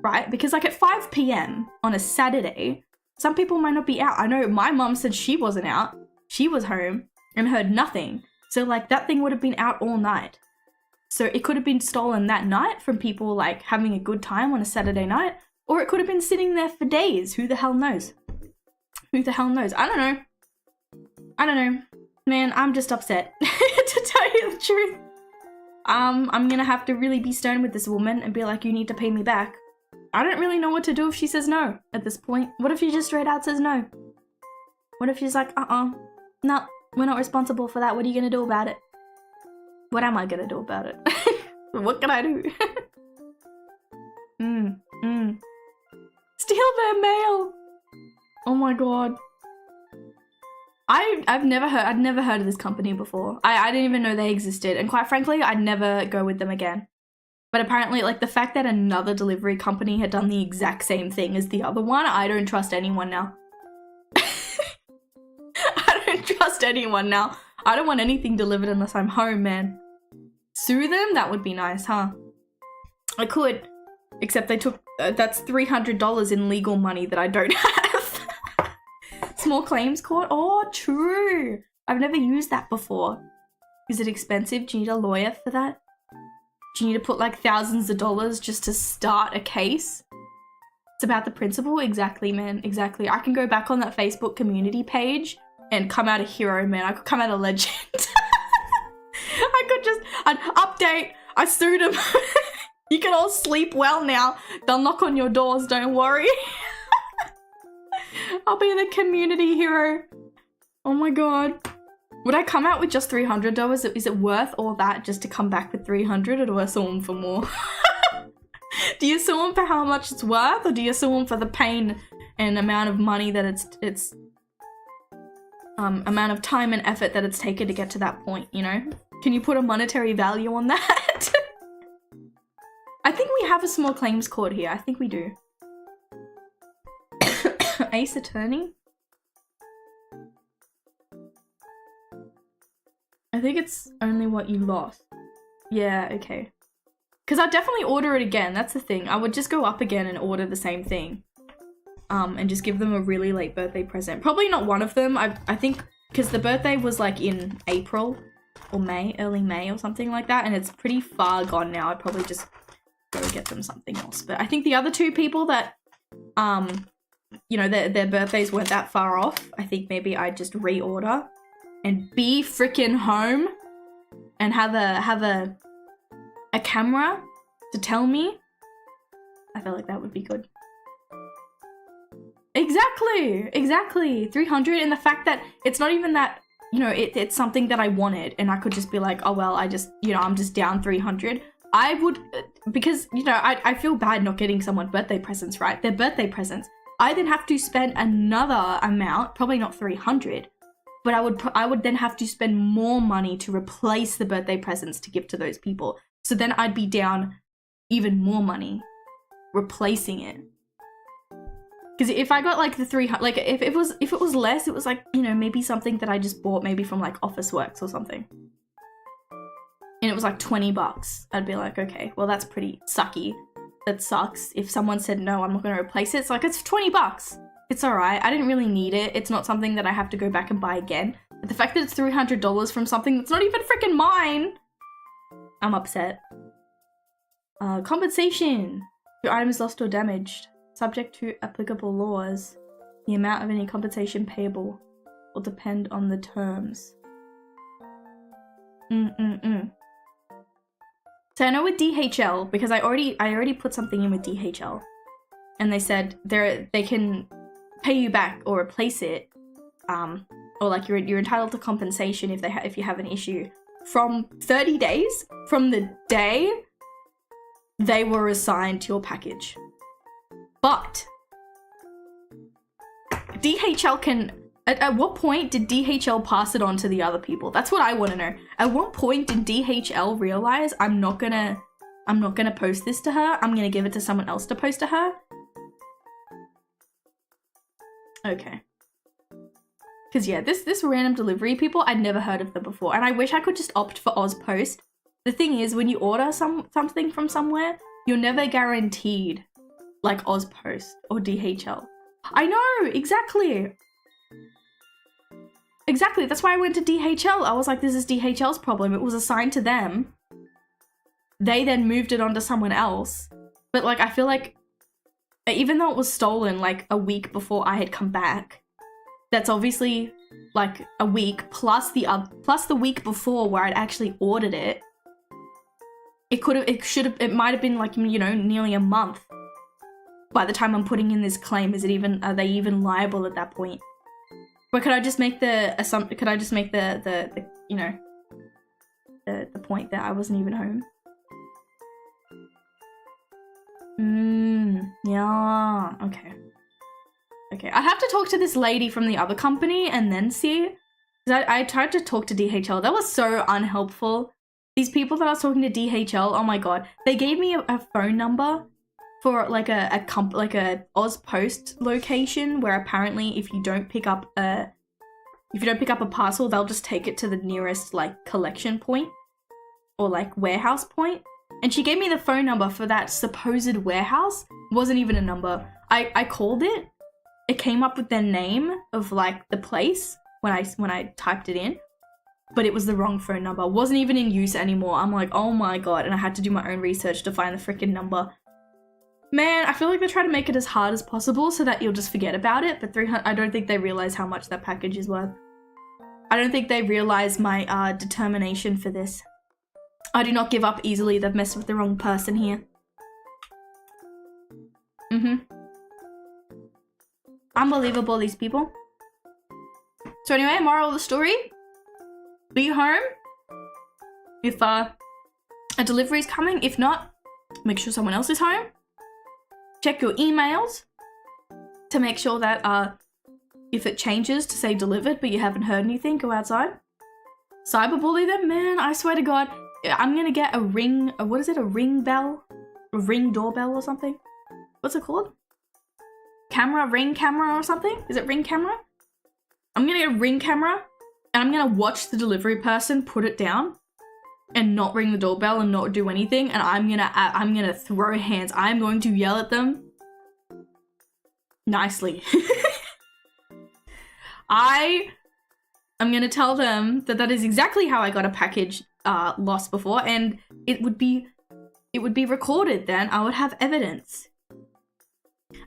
Right? Because like at 5 p.m. on a Saturday, some people might not be out. I know my mum said she wasn't out. She was home and heard nothing. So like that thing would have been out all night. So it could have been stolen that night from people like having a good time on a Saturday night, or it could have been sitting there for days. Who the hell knows? Who the hell knows? I don't know. I don't know. Man, I'm just upset to tell you the truth. I'm gonna have to really be stern with this woman and be like, you need to pay me back. I don't really know what to do if she says no at this point. What if she just straight out says no? What if she's like, no, we're not responsible for that. What are you gonna do about it? What am I gonna do about it? What can I do? Steal their mail! Oh my god. I'd never heard of this company before. I didn't even know they existed, and quite frankly, I'd never go with them again. But apparently, like, the fact that another delivery company had done the exact same thing as the other one, I don't trust anyone now. I don't trust anyone now. I don't want anything delivered unless I'm home, man. Sue them? That would be nice, huh? I could. Except they took, that's $300 in legal money that I don't have. Small claims court? Oh, true. I've never used that before. Is it expensive? Do you need a lawyer for that? Do you need to put like thousands of dollars just to start a case? It's about the principle? Exactly, man. Exactly. I can go back on that Facebook community page and come out a hero, man. I could come out a legend. I could just, an update. I sued him. You can all sleep well now. They'll knock on your doors, don't worry. I'll be the community hero. Oh my god. Would I come out with just $300? Is it worth all that just to come back with $300, or do I sue them for more? Do you sue them for how much it's worth, or do you sue them for the pain and amount of money that it's amount of time and effort that it's taken to get to that point, you know? Can you put a monetary value on that? I think we have a small claims court here. I think we do. Ace Attorney? I think it's only what you lost. Yeah, okay. Because I'd definitely order it again. That's the thing. I would just go up again and order the same thing. And just give them a really late birthday present. Probably not one of them. I think because the birthday was like in April or May, early May or something like that. And it's pretty far gone now. I'd probably just go get them something else. But I think the other two people that, you know, their birthdays weren't that far off. I think maybe I'd just reorder and be freaking home and have a camera to tell me. I feel like that would be good. Exactly. 300, and the fact that it's not even that, you know, it's something that I wanted, and I could just be like, oh well, I just, you know, I'm just down 300. I would, because, you know, I feel bad not getting someone birthday presents, right? Their birthday presents. I then have to spend another amount, probably not 300, but I would then have to spend more money to replace the birthday presents to give to those people. So then I'd be down even more money replacing it. Because if I got like the 300, like if it was less, it was like, you know, maybe something that I just bought maybe from like Officeworks or something. And it was like $20. I'd be like, okay, well that's pretty sucky. That sucks. If someone said, no, I'm not going to replace it, it's like, it's $20. It's all right. I didn't really need it. It's not something that I have to go back and buy again. The fact that it's $300 from something that's not even freaking mine, I'm upset. Compensation. Your item is lost or damaged. Subject to applicable laws. The amount of any compensation payable will depend on the terms. So I know with DHL, because I already put something in with DHL, and they said they can pay you back or replace it, or like you're entitled to compensation if you have an issue from 30 days from the day they were assigned to your package. But DHL can. At what point did DHL pass it on to the other people? That's what I want to know. At what point did DHL realize I'm not gonna post this to her? I'm gonna give it to someone else to post to her? Okay. Because yeah, this random delivery people, I'd never heard of them before, and I wish I could just opt for Ozpost. The thing is, when you order something from somewhere, you're never guaranteed like Ozpost or DHL. I know, exactly. Exactly, that's why I went to DHL. I was like, this is DHL's problem. It was assigned to them. They then moved it on to someone else. But like, I feel like, even though it was stolen like a week before I had come back, that's obviously like a week plus the week before where I'd actually ordered it. It might have been like, you know, nearly a month. By the time I'm putting in this claim, are they even liable at that point? But could I just make the you know, the point that I wasn't even home? Yeah, okay. Okay, I have to talk to this lady from the other company and then see. Because I tried to talk to DHL. That was so unhelpful. These people that I was talking to DHL, oh my god. They gave me a phone number for like a Ozpost location where apparently if you don't pick up a parcel, they'll just take it to the nearest like collection point or like warehouse point. And she gave me the phone number for that supposed warehouse. It wasn't even a number. I called it. It came up with their name of like the place when I typed it in, but it was the wrong phone number. It wasn't even in use anymore. I'm like, oh my god, and I had to do my own research to find the freaking number. Man, I feel like they try to make it as hard as possible so that you'll just forget about it, but I don't think they realize how much that package is worth. I don't think they realize my determination for this. I do not give up easily. They've messed with the wrong person here. Unbelievable, these people. So anyway, moral of the story. Be home if a delivery is coming. If not, make sure someone else is home. Check your emails to make sure that if it changes to say delivered but you haven't heard anything, go outside. Cyberbully them, man, I swear to god. I'm gonna get a ring, what is it, a ring bell? A ring doorbell or something? What's it called? Ring camera or something? Is it ring camera? I'm gonna get a ring camera and I'm gonna watch the delivery person put it down and not ring the doorbell and not do anything, and I'm gonna throw hands. I'm going to yell at them nicely. I'm gonna tell them that is exactly how I got a package lost before, and it would be recorded. Then I would have evidence.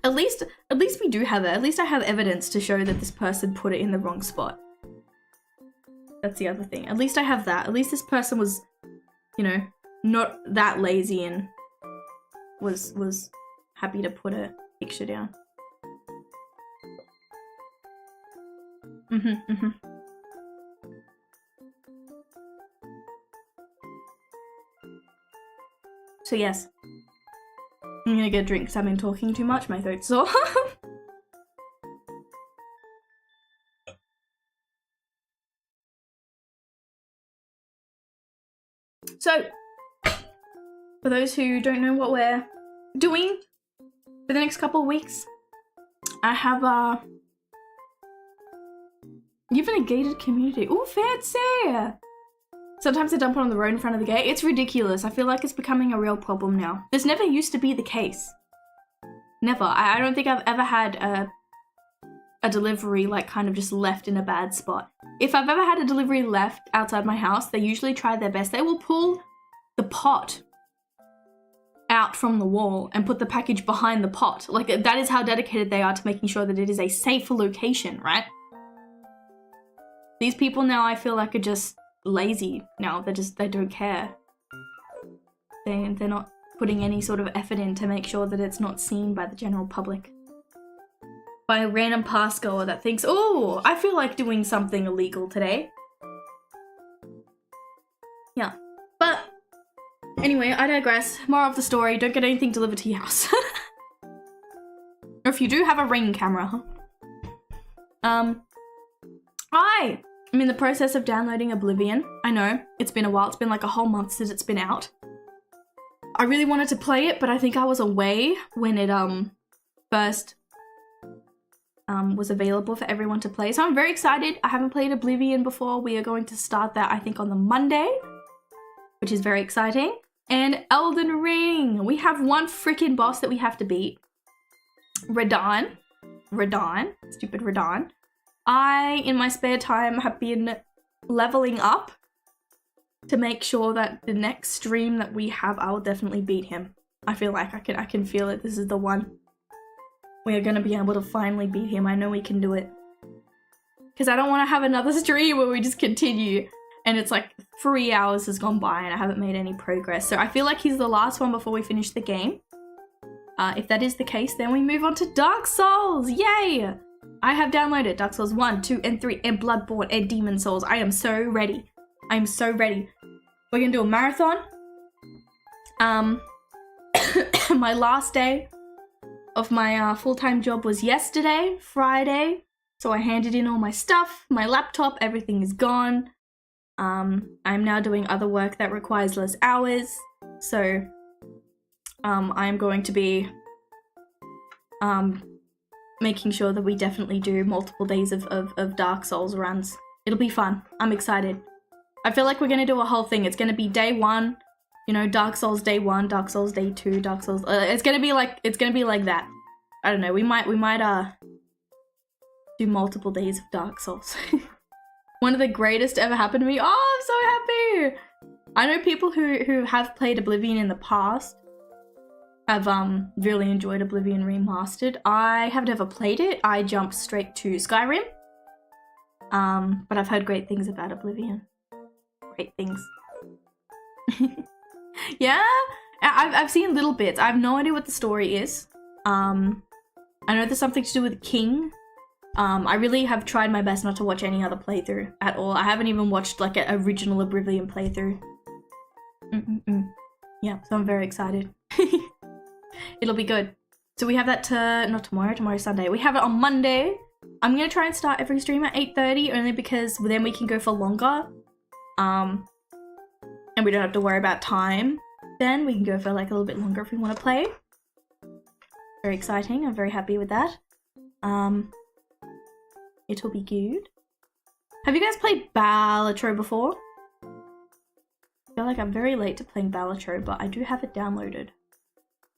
At least we do have it. At least I have evidence to show that this person put it in the wrong spot. That's the other thing. At least I have that. At least this person was, you know, not that lazy and was happy to put a picture down. So yes, I'm gonna get a drink because I've been talking too much. My throat's sore. So, for those who don't know what we're doing for the next couple of weeks, I have you have a gated community. Ooh, fancy! Sometimes I dump it on the road in front of the gate. It's ridiculous. I feel like it's becoming a real problem now. This never used to be the case. Never. I don't think I've ever had a delivery like kind of just left in a bad spot. If I've ever had a delivery left outside my house, they usually try their best. They will pull the pot out from the wall and put the package behind the pot. Like, that is how dedicated they are to making sure that it is a safer location, right? These people now, I feel like, are just lazy now. They don't care. They're not putting any sort of effort in to make sure that it's not seen by the general public. By a random past goer that thinks, oh, I feel like doing something illegal today. Yeah, but anyway, I digress. Moral of the story, don't get anything delivered to your house. Or if you do, have a Ring camera. I'm in the process of downloading Oblivion. I know, it's been a while. It's been like a whole month since it's been out. I really wanted to play it, but I think I was away when it first was available for everyone to play. So I'm very excited. I haven't played Oblivion before. We are going to start that, I think, on the Monday, which is very exciting. And Elden Ring. We have one freaking boss that we have to beat. Radahn. Stupid Radahn. I, in my spare time, have been leveling up to make sure that the next stream that we have, I will definitely beat him. I feel like I can feel it. This is the one. We are gonna be able to finally beat him. I know we can do it. Because I don't want to have another stream where we just continue and it's like 3 hours has gone by and I haven't made any progress. So I feel like he's the last one before we finish the game. If that is the case, then we move on to Dark Souls. Yay! I have downloaded Dark Souls 1, 2, and 3, and Bloodborne, and Demon Souls. I am so ready. I am so ready. We're gonna do a marathon. My last day of my full-time job was yesterday, Friday. So I handed in all my stuff, my laptop, everything is gone. I'm now doing other work that requires less hours. So I'm going to be making sure that we definitely do multiple days of Dark Souls runs. It'll be fun. I'm excited. I feel like we're gonna do a whole thing. It's gonna be day 1, you know, Dark Souls day 1, Dark Souls day 2, Dark Souls. It's gonna be like that. I don't know. We might do multiple days of Dark Souls. One of the greatest ever happened to me. Oh, I'm so happy. I know people who have played Oblivion in the past have really enjoyed Oblivion Remastered. I have never played it. I jumped straight to Skyrim. But I've heard great things about Oblivion. Great things. Yeah, I've seen little bits. I have no idea what the story is. I know there's something to do with the king. I really have tried my best not to watch any other playthrough at all. I haven't even watched like an original Oblivion playthrough. Yeah, so I'm very excited. It'll be good. So we have that not tomorrow, tomorrow's Sunday. We have it on Monday. I'm gonna try and start every stream at 8:30 only because then we can go for longer. And we don't have to worry about time. Then we can go for like a little bit longer if we want to play. Very exciting. I'm very happy with that. It'll be good. Have you guys played Balatro before? I feel like I'm very late to playing Balatro, but I do have it downloaded.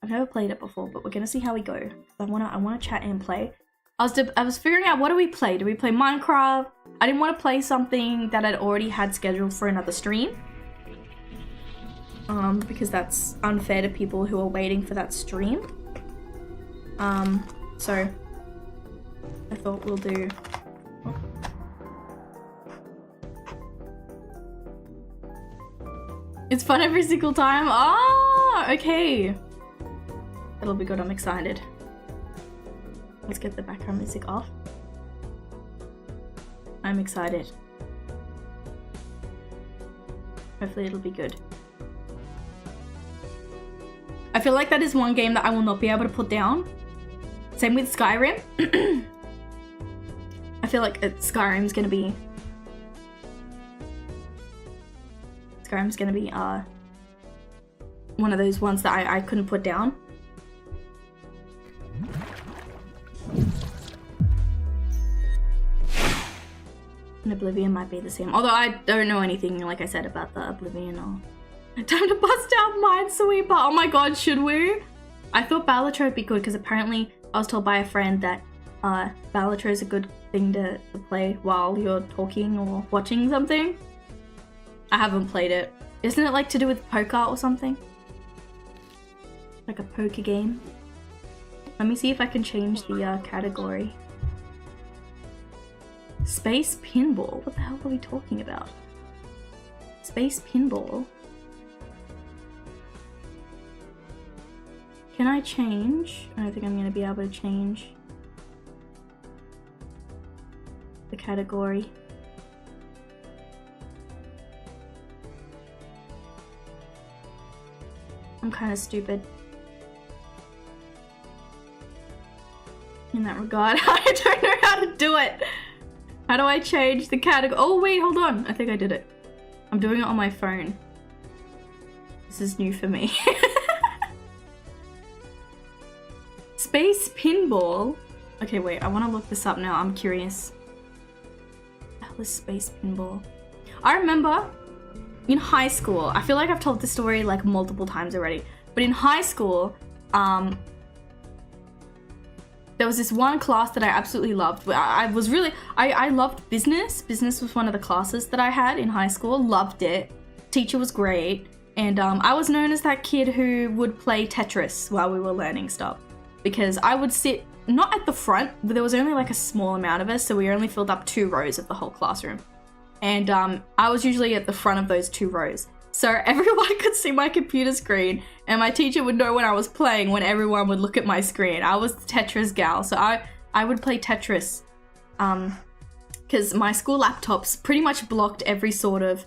I've never played it before, but we're gonna see how we go. I wanna chat and play. I was figuring out, what do we play? Do we play Minecraft? I didn't want to play something that I'd already had scheduled for another stream. Because that's unfair to people who are waiting for that stream. So I thought we'll do... It's fun every single time. Ah, okay. That'll be good, I'm excited. Let's get the background music off. I'm excited. Hopefully it'll be good. I feel like that is one game that I will not be able to put down. Same with Skyrim. I feel like Skyrim's gonna be one of those ones that I couldn't put down. And Oblivion might be the same. Although I don't know anything, like I said, about the Oblivion or... Time to bust out Minesweeper! Oh my god, should we? I thought Balatro would be good because apparently I was told by a friend that Balatro is a good thing to play while you're talking or watching something. I haven't played it. Isn't it like to do with poker or something? Like a poker game? Let me see if I can change the category. Space pinball? What the hell are we talking about? Space pinball? Can I change? I don't think I'm going to be able to change the category. I'm kind of stupid in that regard. I don't know how to do it. How do I change the category? Oh wait, hold on. I think I did it. I'm doing it on my phone. This is new for me. Space pinball? Okay, wait, I want to look this up now. I'm curious. What the hell is space pinball? I remember in high school, I feel like I've told this story like multiple times already, but in high school, there was this one class that I absolutely loved. I loved business. Business was one of the classes that I had in high school. Loved it. Teacher was great. And I was known as that kid who would play Tetris while we were learning stuff. Because I would sit, not at the front, but there was only like a small amount of us, so we only filled up 2 rows of the whole classroom. And I was usually at the front of those 2 rows. So everyone could see my computer screen, and my teacher would know when I was playing when everyone would look at my screen. I was the Tetris gal, so I would play Tetris. Because my school laptops pretty much blocked every sort of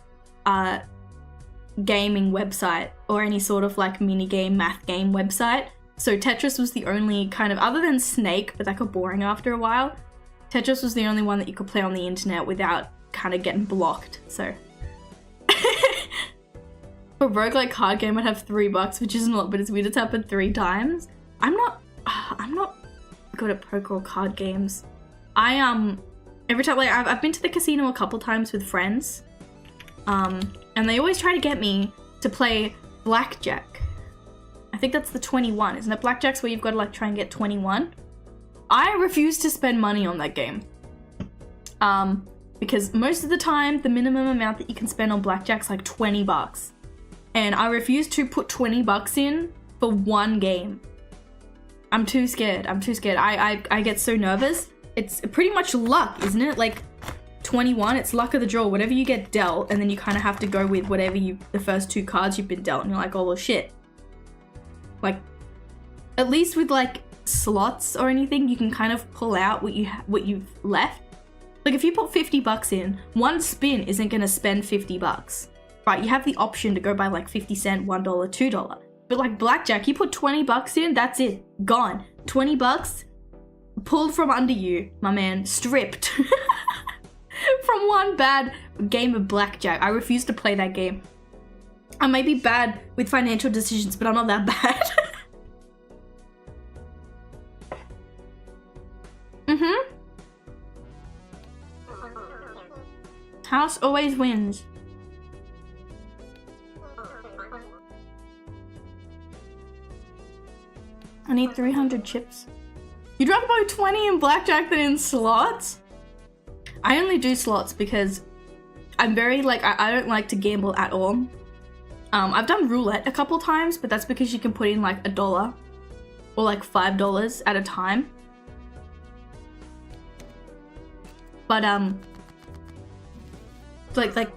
gaming website or any sort of like mini game, math game website. So Tetris was the only kind of, other than Snake, but that got boring after a while, Tetris was the only one that you could play on the internet without kind of getting blocked, so. For roguelike card game, I'd have $3, which isn't a lot, but it's weird it's happened 3 times. I'm not good at poker or card games. Every time, like, I've been to the casino a couple times with friends, and they always try to get me to play blackjack. I think that's the 21, isn't it? Blackjack's where you've got to like try and get 21. I refuse to spend money on that game. Because most of the time, the minimum amount that you can spend on blackjack's like $20. And I refuse to put $20 in for one game. I'm too scared. I get so nervous. It's pretty much luck, isn't it? Like 21, it's luck of the draw. Whatever you get dealt, and then you kind of have to go with whatever the first 2 cards you've been dealt. And you're like, oh well, shit. Like, at least with like slots or anything, you can kind of pull out what you've left. Like if you put $50 in, one spin isn't gonna spend $50. Right, you have the option to go by like 50 cent, $1, $2. But like blackjack, you put $20 in, that's it, gone. $20 pulled from under you, my man, stripped from one bad game of blackjack. I refuse to play that game. I may be bad with financial decisions, but I'm not that bad. House always wins. I need 300 chips. You'd rather play 20 in blackjack than in slots? I only do slots because I'm very like, I don't like to gamble at all. I've done roulette a couple times, but that's because you can put in like $1 or like $5 at a time. But like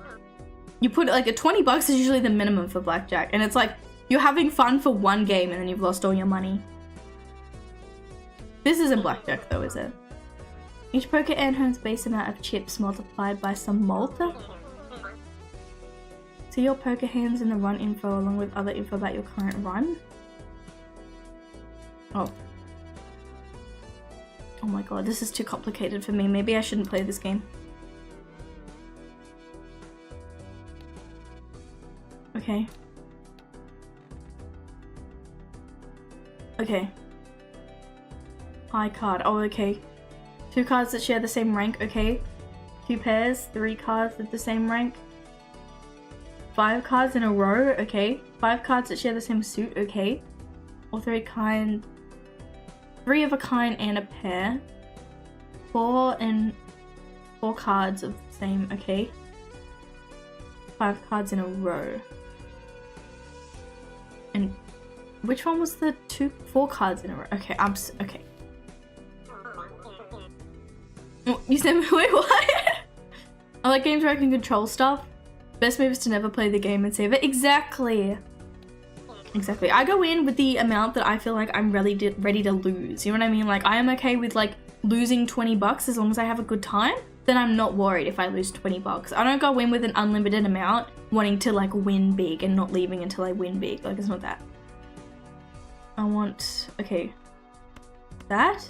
you put like a $20 is usually the minimum for blackjack, and it's like you're having fun for one game and then you've lost all your money. This isn't blackjack though, is it? Each poker hand earns base amount of chips multiplied by some multi. See your poker hands in the run info along with other info about your current run. Oh. Oh my god, this is too complicated for me. Maybe I shouldn't play this game. Okay. Okay. High card. Oh, okay. 2 cards that share the same rank. Okay. 2 pairs. 3 cards with the same rank. 5 cards in a row. Okay. 5 cards that share the same suit. Okay. Or 3 of a kind and a pair. 4 cards of the same, okay. 5 cards in a row. And which one was the 4 cards in a row? Okay, okay. Oh, you said, wait, what? I like games where I can control stuff. Best move is to never play the game and save it. Exactly. Exactly. I go in with the amount that I feel like I'm ready to lose. You know what I mean? Like, I am okay with like losing 20 bucks as long as I have a good time. Then I'm not worried if I lose 20 bucks. I don't go in with an unlimited amount wanting to like win big and not leaving until I win big. Like, it's not that. I want, okay, that.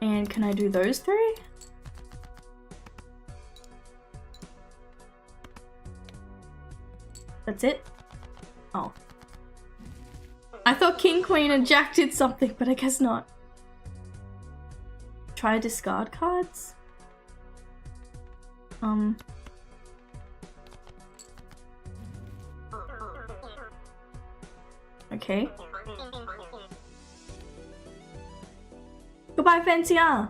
And can I do those 3? That's it? Oh. I thought King, Queen, and Jack did something, but I guess not. Try discard cards? Okay. Goodbye, fancier!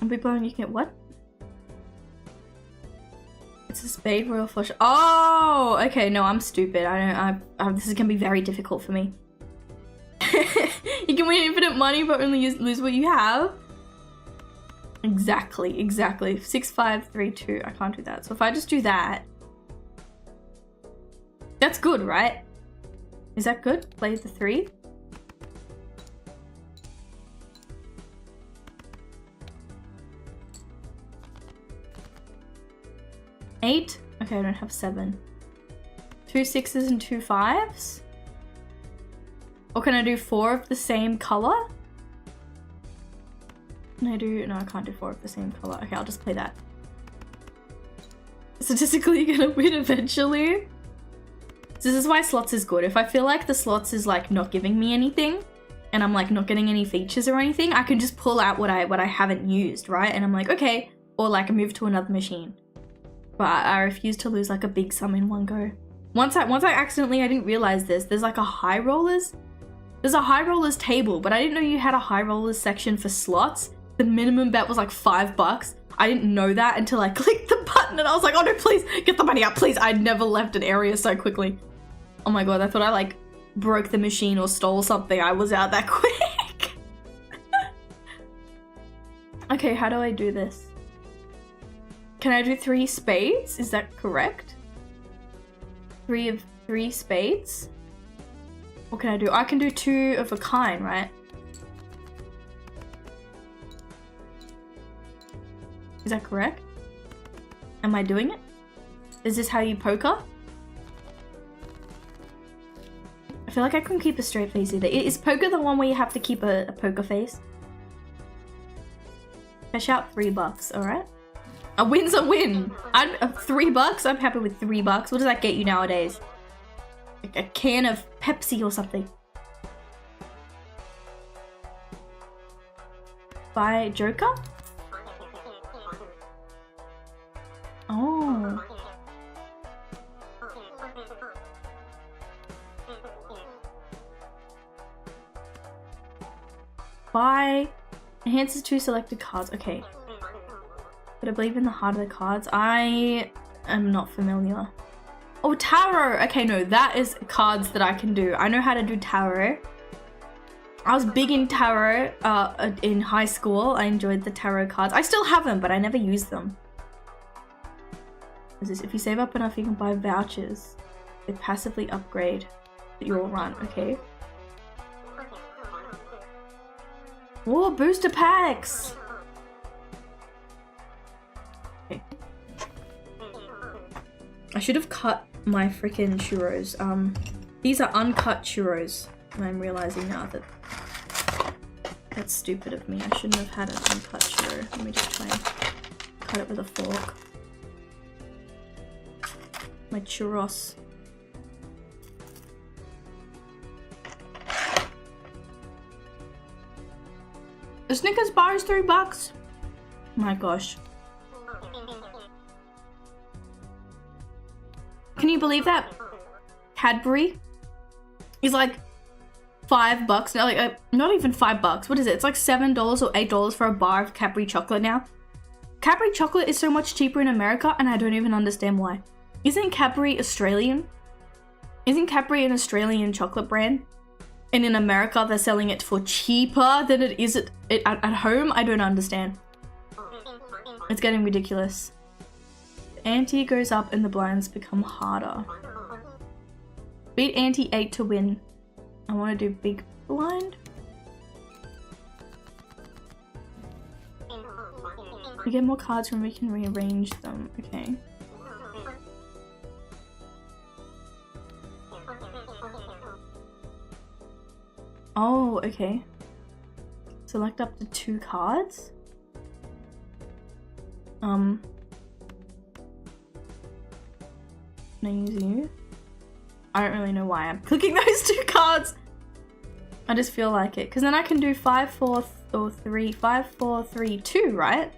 And people only get what? It's a spade, royal flush. Oh, okay. No, I'm stupid. This is gonna be very difficult for me. You can win infinite money, but only lose what you have. Exactly, exactly. 6, 5, 3, 2. I can't do that. So if I just do that, that's good, right? Is that good? Play the 3. Eight? Okay, I don't have 7. 2 6s and 2 5s? Or can I do 4 of the same color? Can I do... No, I can't do 4 of the same color. Okay, I'll just play that. Statistically, you're gonna win eventually. So this is why slots is good. If I feel like the slots is like not giving me anything and I'm like not getting any features or anything, I can just pull out what I haven't used, right? And I'm like, okay, or like move to another machine. But I refuse to lose like a big sum in one go. Once I accidentally, I didn't realize this. There's like a high rollers. There's a high rollers table, but I didn't know you had a high rollers section for slots. The minimum bet was like $5. I didn't know that until I clicked the button and I was like, oh no, please get the money out, please. I'd never left an area so quickly. Oh my God, I thought I like broke the machine or stole something. I was out that quick. Okay, how do I do this? Can I do 3 spades? Is that correct? 3 of 3 spades? What can I do? I can do 2 of a kind, right? Is that correct? Am I doing it? Is this how you poker? I feel like I couldn't keep a straight face either. Is poker the one where you have to keep a poker face? Cash out $3, alright? A win's a win. $3? I'm happy with $3. What does that get you nowadays? Like a can of Pepsi or something. Buy Joker? Oh. Buy enhances 2 selected cards. Okay. But I believe in the heart of the cards. I am not familiar. Oh, tarot! Okay, no, that is cards that I can do. I know how to do tarot. I was big in tarot in high school. I enjoyed the tarot cards. I still have them, but I never use them. Is this, if you save up enough, you can buy vouchers. They passively upgrade your run, okay? Whoa, booster packs! Okay. I should have cut my freaking churros. These are uncut churros. And I'm realizing now that that's stupid of me. I shouldn't have had an uncut churro. Let me just try and cut it with a fork. My churros. The Snickers bar is $3. My gosh. Can you believe that? Cadbury is like $5 now, like not even $5. What is it? It's like $7 or $8 for a bar of Cadbury chocolate now. Cadbury chocolate is so much cheaper in America, and I don't even understand why. Isn't Cadbury Australian? Isn't Cadbury an Australian chocolate brand? And in America, they're selling it for cheaper than it is at home? I don't understand. It's getting ridiculous. The ante goes up and the blinds become harder. Beat ante 8 to win. I want to do big blind. We get more cards when we can rearrange them. Okay. Oh, okay. Select up to 2 cards. Can I use you? I don't really know why I'm clicking those 2 cards. I just feel like it. Because then I can do 5, 4, or 3, 5, 4, 3, 2, right?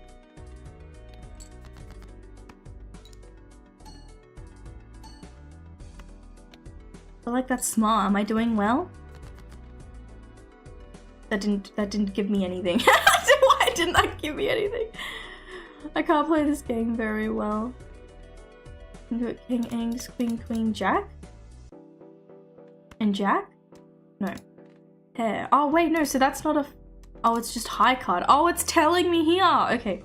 I feel like that's smart. Am I doing well? That didn't give me anything. Why didn't that give me anything? I can't play this game very well. Do it king, ace, queen, queen, jack? And jack? No. Pair. Oh wait, no, so that's not a... Oh, it's just high card. Oh, it's telling me here. Okay.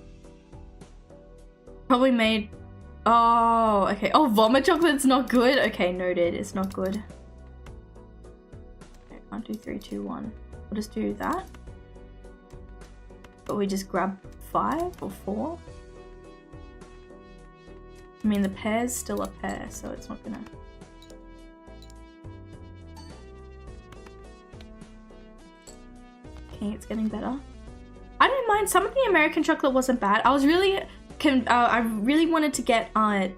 Probably made... Oh, okay. Oh, vomit chocolate's not good? Okay, noted. It's not good. Okay, 1, 2, 3, 2, 1. We'll just do that. But we just grab 5 or 4. I mean, the pair's still a pair, so it's not gonna... Okay, it's getting better. I didn't mind. Some of the American chocolate wasn't bad. I was really... I really wanted to get,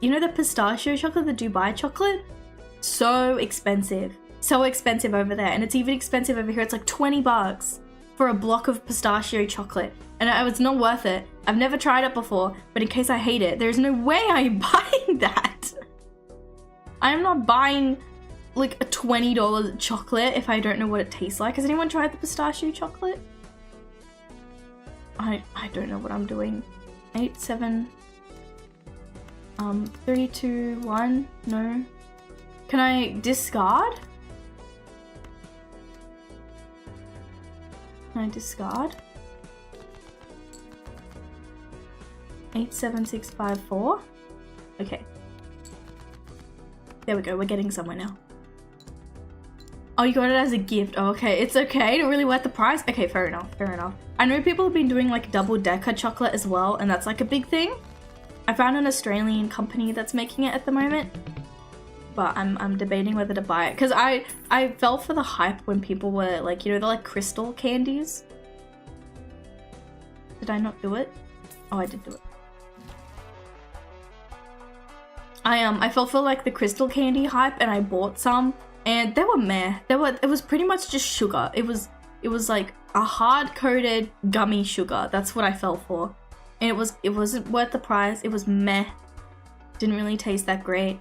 you know the pistachio chocolate, the Dubai chocolate? So expensive. So expensive over there. And it's even expensive over here. It's like $20 for a block of pistachio chocolate. And it's not worth it. I've never tried it before, but in case I hate it, there's no way I'm buying that. I am not buying like a $20 chocolate if I don't know what it tastes like. Has anyone tried the pistachio chocolate? I don't know what I'm doing. 8, 7, 3, 2, 1, no. Can I discard? Can I discard? 8, 7, 6, 5, 4. Okay. There we go, we're getting somewhere now. Oh, you got it as a gift. Oh, okay, it's okay. Not really worth the price. Okay, fair enough, fair enough. I know people have been doing like double-decker chocolate as well, and that's like a big thing. I found an Australian company that's making it at the moment, but I'm debating whether to buy it because I fell for the hype when people were like, you know, they're like crystal candies. Did I not do it? Oh, I did do it. I fell for like the crystal candy hype, and I bought some. And they were meh. It was pretty much just sugar. It was like a hard-coated gummy sugar. That's what I fell for. And it wasn't worth the price. It was meh. Didn't really taste that great.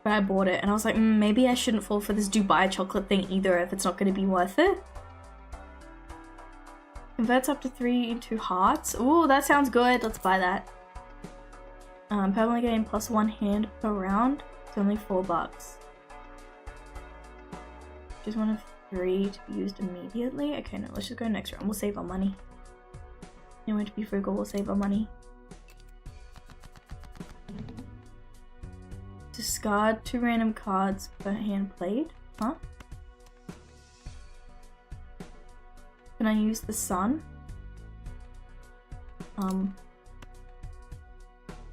But I bought it and I was like, maybe I shouldn't fall for this Dubai chocolate thing either if it's not going to be worth it. Converts up to 3 into hearts. Ooh, that sounds good. Let's buy that. Permanently getting +1 hand per round. It's only $4. Just one of 3 to be used immediately. Okay, no, let's just go next round. We'll save our money. You want to be frugal, we'll save our money. Discard 2 random cards per hand played. Huh? Can I use the sun?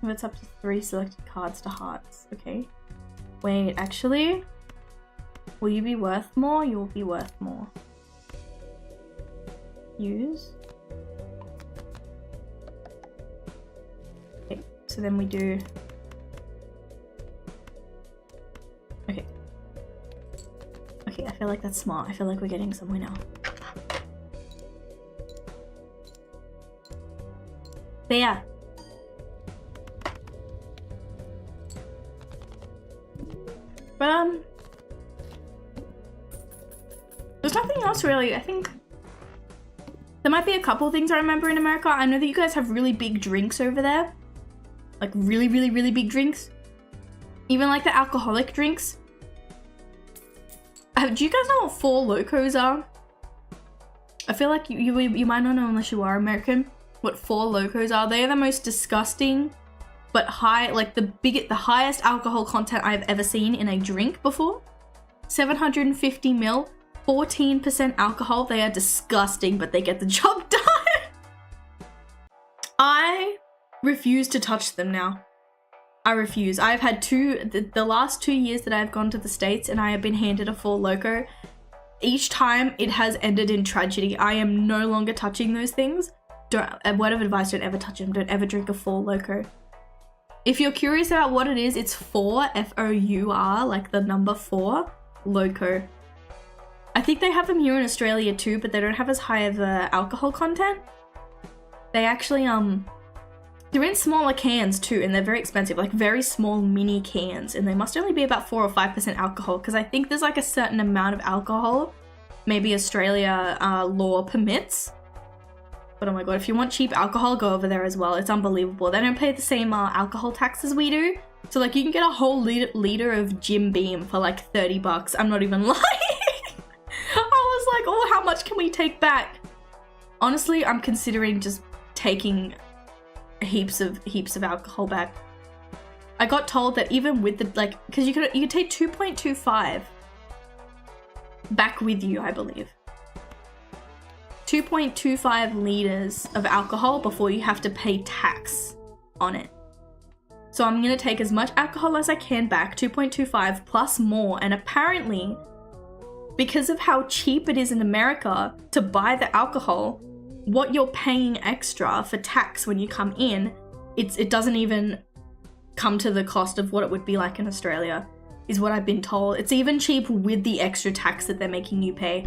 It's up to 3 selected cards to hearts. Okay. Wait, actually? Will you be worth more? You will be worth more. Use. Okay, so then we do... Okay. Okay, I feel like that's smart. I feel like we're getting somewhere now. There! But There's nothing else really. I think there might be a couple things I remember in America. I know that you guys have really big drinks over there. Like really, really, really big drinks. Even like the alcoholic drinks. Do you guys know what Four Locos are? I feel like you might not know unless you are American what Four Locos are. They are the most disgusting but high, like the highest alcohol content I've ever seen in a drink before. 750 ml, 14% alcohol. They are disgusting, but they get the job done. I refuse to touch them now. I refuse. I've had the last 2 years that I've gone to the States and I have been handed a Four Loko. Each time it has ended in tragedy. I am no longer touching those things. Word of advice, don't ever touch them. Don't ever drink a Four Loko. If you're curious about what it is, it's four, F-O-U-R, like the number 4, Loco. I think they have them here in Australia too, but they don't have as high of a alcohol content. They actually, they're in smaller cans too, and they're very expensive, like very small mini cans, and they must only be about 4 or 5% alcohol, because I think there's like a certain amount of alcohol maybe Australia law permits. But oh my god, if you want cheap alcohol, go over there as well. It's unbelievable. They don't pay the same alcohol tax as we do. So like you can get a whole liter of Jim Beam for like 30 bucks. I'm not even lying. I was like, oh, how much can we take back? Honestly, I'm considering just taking heaps of alcohol back. I got told that even with the, like, because you could take 2.25 back with you, I believe. 2.25 liters of alcohol before you have to pay tax on it. So I'm gonna take as much alcohol as I can back, 2.25 plus more, and apparently, because of how cheap it is in America to buy the alcohol, what you're paying extra for tax when you come in, it doesn't even come to the cost of what it would be like in Australia, is what I've been told. It's even cheap with the extra tax that they're making you pay.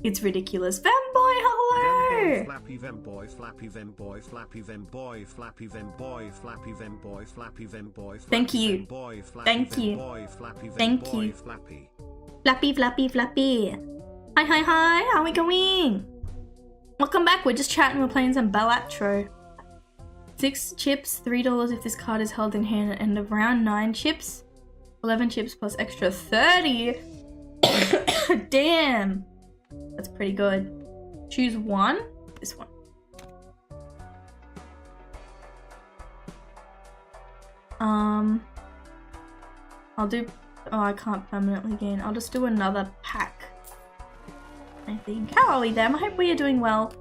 It's ridiculous. Femboy, hello! Flappy Femboy, Flappy Femboy, Flappy Femboy, Flappy Femboy, Flappy Femboy, Flappy Femboy. Thank you. Thank you. Thank you. Flappy, Flappy, Flappy. Hi, hi, hi. How are we going? Welcome back. We're just chatting. We're playing some Balatro. 6 chips, $3 if this card is held in hand at end of round. 9 chips, 11 chips plus extra 30. Damn. That's pretty good. Choose one. This one. I'll do... Oh, I can't permanently gain. I'll just do another pack, I think. How are we then? I hope we are doing well.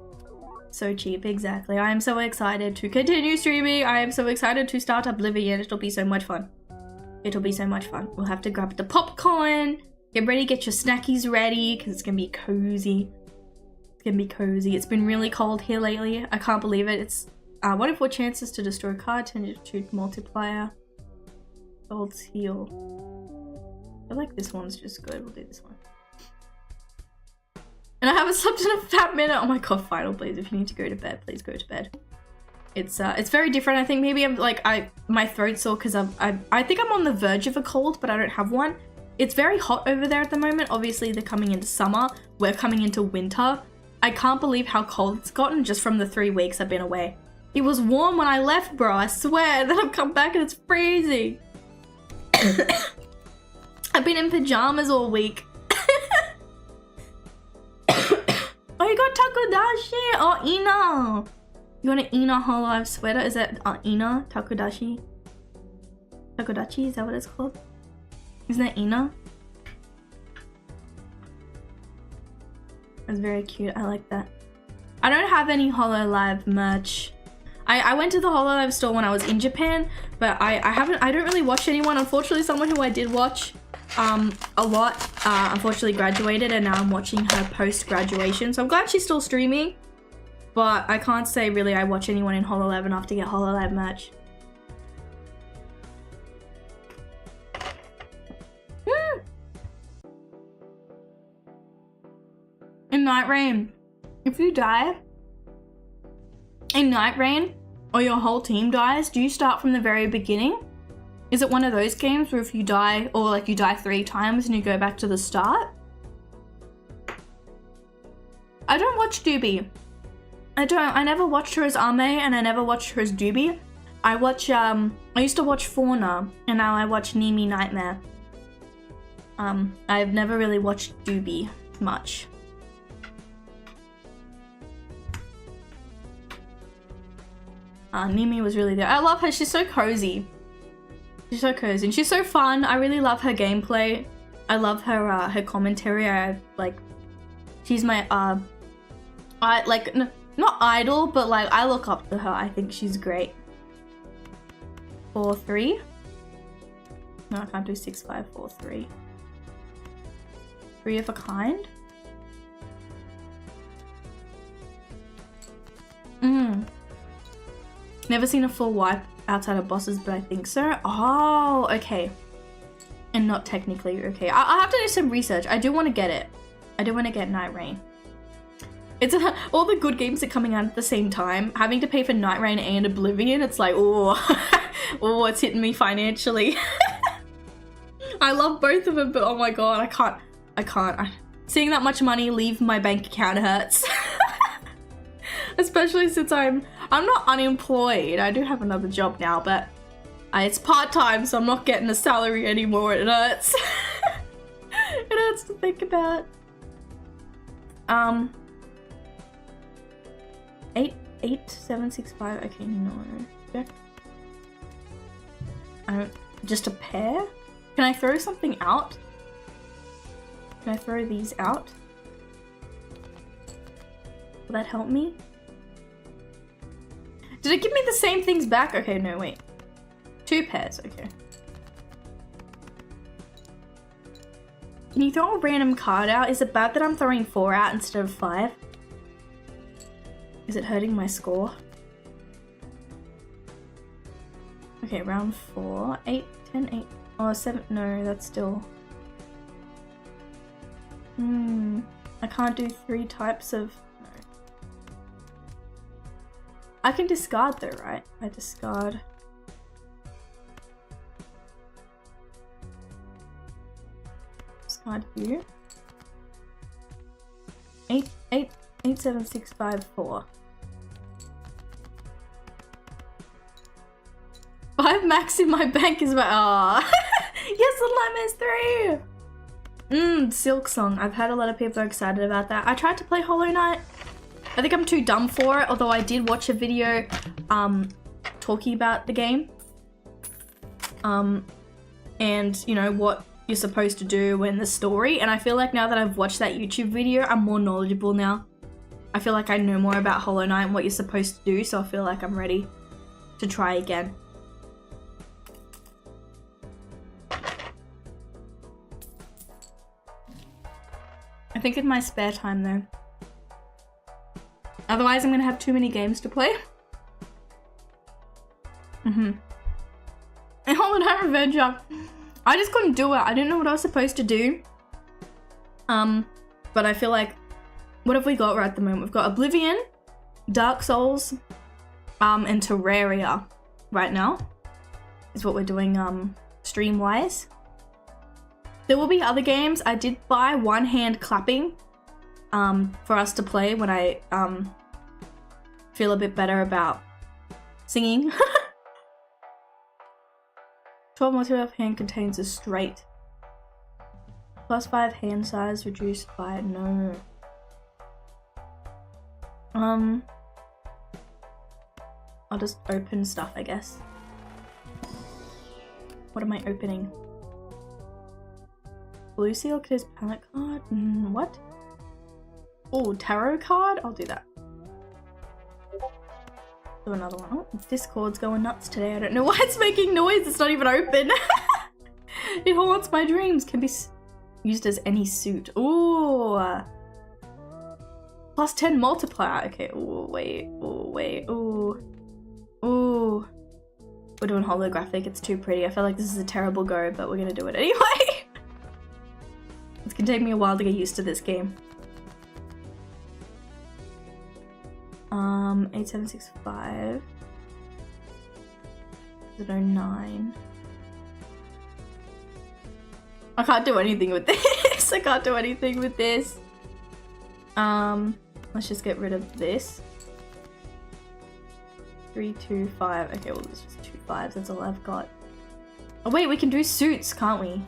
So cheap, exactly. I am so excited to continue streaming. I am so excited to start Oblivion. It'll be so much fun. It'll be so much fun. We'll have to grab the popcorn. Get ready, get your snackies ready, because it's going to be cozy. It's going to be cozy. It's been really cold here lately. I can't believe it. It's 1 in 4 chances to destroy a card, 10 to multiplier. Gold seal. I feel like this one's just good. We'll do this one. And I haven't slept in a fat minute. Oh my god, final please. If you need to go to bed, please go to bed. It's very different. I think maybe I'm like, my throat's sore because I think I'm on the verge of a cold, but I don't have one. It's very hot over there at the moment. Obviously, they're coming into summer. We're coming into winter. I can't believe how cold it's gotten just from the 3 weeks I've been away. It was warm when I left, bro. I swear. Then I've come back and it's freezing. I've been in pajamas all week. Oh, you got Takodashi. Oh, Ina. You want an Ina Hololive sweater? Is that Ina? Takodashi? Takodachi? Is that what it's called? Isn't that Ina? That's very cute. I like that. I don't have any Hololive merch. I went to the Hololive store when I was in Japan, but I don't really watch anyone. Unfortunately, someone who I did watch a lot unfortunately graduated, and now I'm watching her post-graduation. So I'm glad she's still streaming, but I can't say really I watch anyone in Hololive enough to get Hololive merch. In Night Rain, if you die in Night Rain or your whole team dies, do you start from the very beginning? Is it one of those games where if you die, or like you die 3 times and you go back to the start? I don't watch Doobie. I never watched her as Ame and I never watched her as Doobie. I used to watch Fauna and now I watch Nimi Nightmare. I've never really watched Doobie much. Nimi was really there. I love her, she's so cozy. She's so cozy and she's so fun. I really love her gameplay. I love her her commentary. She's my not idol, but like I look up to her. I think she's great. 4-3. No, I can't do 6-5-4-3. 3 of a kind. Never seen a full wipe outside of bosses, but I think so. Oh, okay. And not technically, okay. I'll have to do some research. I do want to get it. I do want to get Night Rain. It's all the good games are coming out at the same time. Having to pay for Night Rain and Oblivion, it's like, oh, oh, it's hitting me financially. I love both of them, but oh my god, I can't. Seeing that much money leave my bank account hurts. Especially since I'm not unemployed. I do have another job now, but it's part-time, so I'm not getting a salary anymore. It hurts. It hurts to think about. 8-7-6-5. Okay, no. Just a pair? Can I throw something out? Can I throw these out? Will that help me? Did it give me the same things back? Okay, no, wait. 2 pairs, okay. Can you throw a random card out? Is it bad that I'm throwing 4 out instead of 5? Is it hurting my score? Okay, round 4. 8, 10, 8. Oh, 7. No, that's still... I can't do 3 types of... No. I can discard though, right? I discard... Discard you. 8, 7, 6, 5, 4. 5 max in my bank is my... Aww. Yes, Little Nightmares 3! Silk Song. I've had a lot of people are excited about that. I tried to play Hollow Knight. I think I'm too dumb for it, although I did watch a video talking about the game. And, you know, what you're supposed to do and the story. And I feel like now that I've watched that YouTube video, I'm more knowledgeable now. I feel like I know more about Hollow Knight and what you're supposed to do, so I feel like I'm ready to try again. I think in my spare time though. Otherwise I'm gonna have too many games to play. And Hollow Knight Revenge, I just couldn't do it. I didn't know what I was supposed to do. But I feel like, what have we got right at the moment? We've got Oblivion, Dark Souls, and Terraria right now. Is what we're doing stream-wise. There will be other games. I did buy One Hand Clapping for us to play when I feel a bit better about singing. 12 multi-left hand contains a straight. +5 hand size reduced by no. I'll just open stuff, I guess. What am I opening? Blue Seal, Kid's palette card? What? Oh, tarot card? I'll do that. Do another one. Oh, Discord's going nuts today. I don't know why it's making noise. It's not even open. It haunts my dreams. Can be used as any suit. Ooh. +10 multiplier. Okay. Ooh, wait. Ooh, wait. Ooh. Ooh. We're doing holographic. It's too pretty. I feel like this is a terrible go, but we're gonna do it anyway. It's gonna take me a while to get used to this game. 8765. 09. I can't do anything with this. I can't do anything with this. Let's just get rid of this. 3, 2, 5. Okay, well, there's just 2 5s. That's all I've got. Oh, wait, we can do suits, can't we?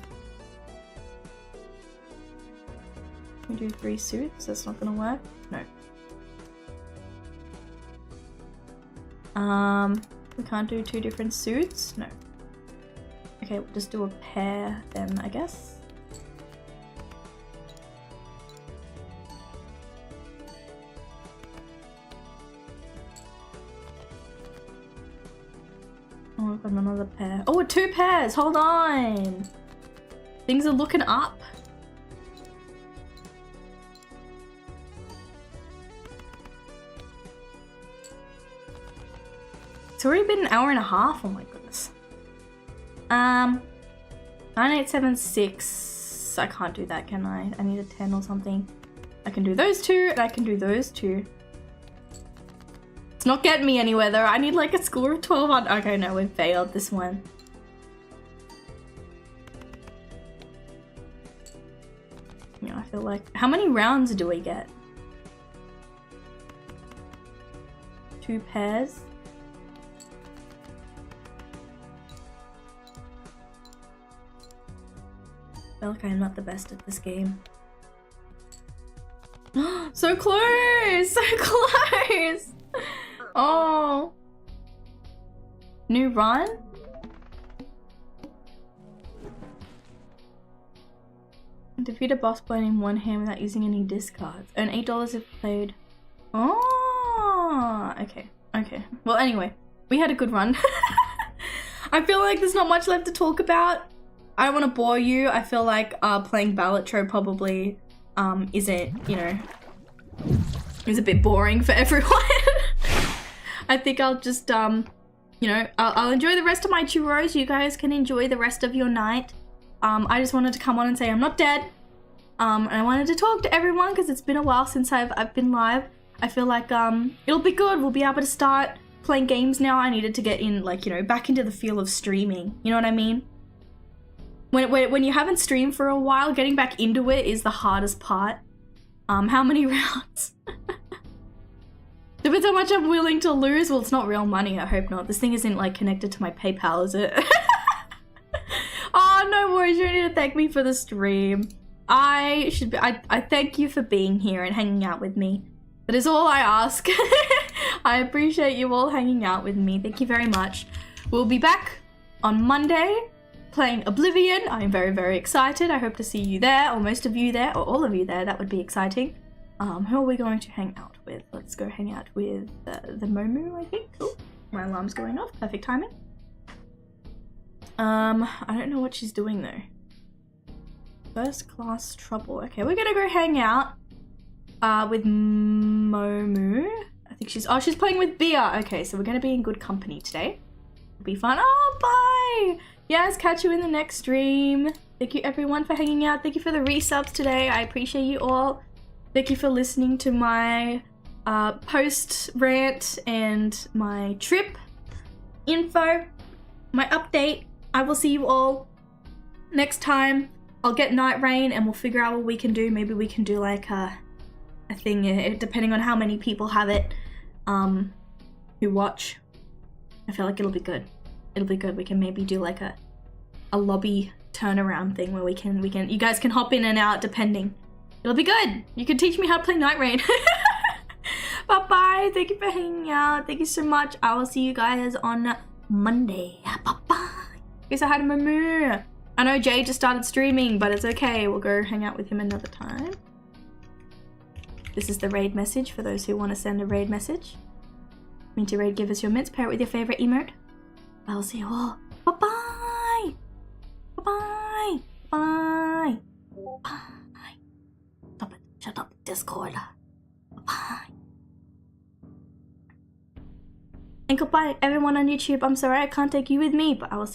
Can we do 3 suits? That's not gonna work. No. We can't do 2 different suits? No. Okay, we'll just do a pair then, I guess. Oh, I've got another pair. Oh, 2 pairs! Hold on! Things are looking up. It's already been an hour and a half. Oh my goodness. 9876. I can't do that, can I? I need a 10 or something. I can do those 2, and I can do those 2. It's not getting me anywhere though. I need like a score of 1200. Okay, no, we've failed this one. Yeah, I feel like... How many rounds do we get? 2 pairs. I feel like I'm not the best at this game. So close! So close! Oh. New run? Defeat a boss playing in one hand without using any discards. Earn $8 if played. Oh, okay. Okay. Well, anyway, we had a good run. I feel like there's not much left to talk about. I don't want to bore you. I feel like playing Balatro probably isn't, you know, is a bit boring for everyone. I think I'll just, you know, I'll enjoy the rest of my churros. You guys can enjoy the rest of your night. I just wanted to come on and say I'm not dead. And I wanted to talk to everyone because it's been a while since I've been live. I feel like it'll be good. We'll be able to start playing games now. I needed to get in, like, you know, back into the feel of streaming. You know what I mean? When you haven't streamed for a while, getting back into it is the hardest part. How many rounds? Depends how much I'm willing to lose. Well, it's not real money. I hope not. This thing isn't like connected to my PayPal, is it? Oh, no worries. You don't need to thank me for the stream. I thank you for being here and hanging out with me. That is all I ask. I appreciate you all hanging out with me. Thank you very much. We'll be back on Monday playing Oblivion. I'm very, very excited. I hope to see you there, or most of you there, or all of you there. That would be exciting. Who are we going to hang out with? Let's go hang out with the Momu, I think. Oh, my alarm's going off. Perfect timing. I don't know what she's doing though. First class trouble. Okay, we're gonna go hang out with Momu. I think she's playing with Bia. Okay, so we're gonna be in good company today. It'll be fun. Oh, bye! Yes, catch you in the next stream. Thank you everyone for hanging out. Thank you for the resubs today. I appreciate you all. Thank you for listening to my post rant and my trip info, my update. I will see you all next time. I'll get Night Rain and we'll figure out what we can do. Maybe we can do like a thing, depending on how many people have it, who watch. I feel like it'll be good. It'll be good. We can maybe do like a lobby turnaround thing where we can you guys can hop in and out depending. It'll be good. You can teach me how to play Night Rain. Bye bye. Thank you for hanging out. Thank you so much. I will see you guys on Monday. Bye bye. Okay, so hi to Momu. I know Jay just started streaming, but it's okay. We'll go hang out with him another time. This is the raid message for those who want to send a raid message. Mintiiee raid, give us your mints. Pair it with your favorite emote. I'll see you all. Bye bye. Bye bye. Bye. Bye. Stop it. Shut up, Discord. Bye. And goodbye, everyone on YouTube. I'm sorry I can't take you with me, but I will see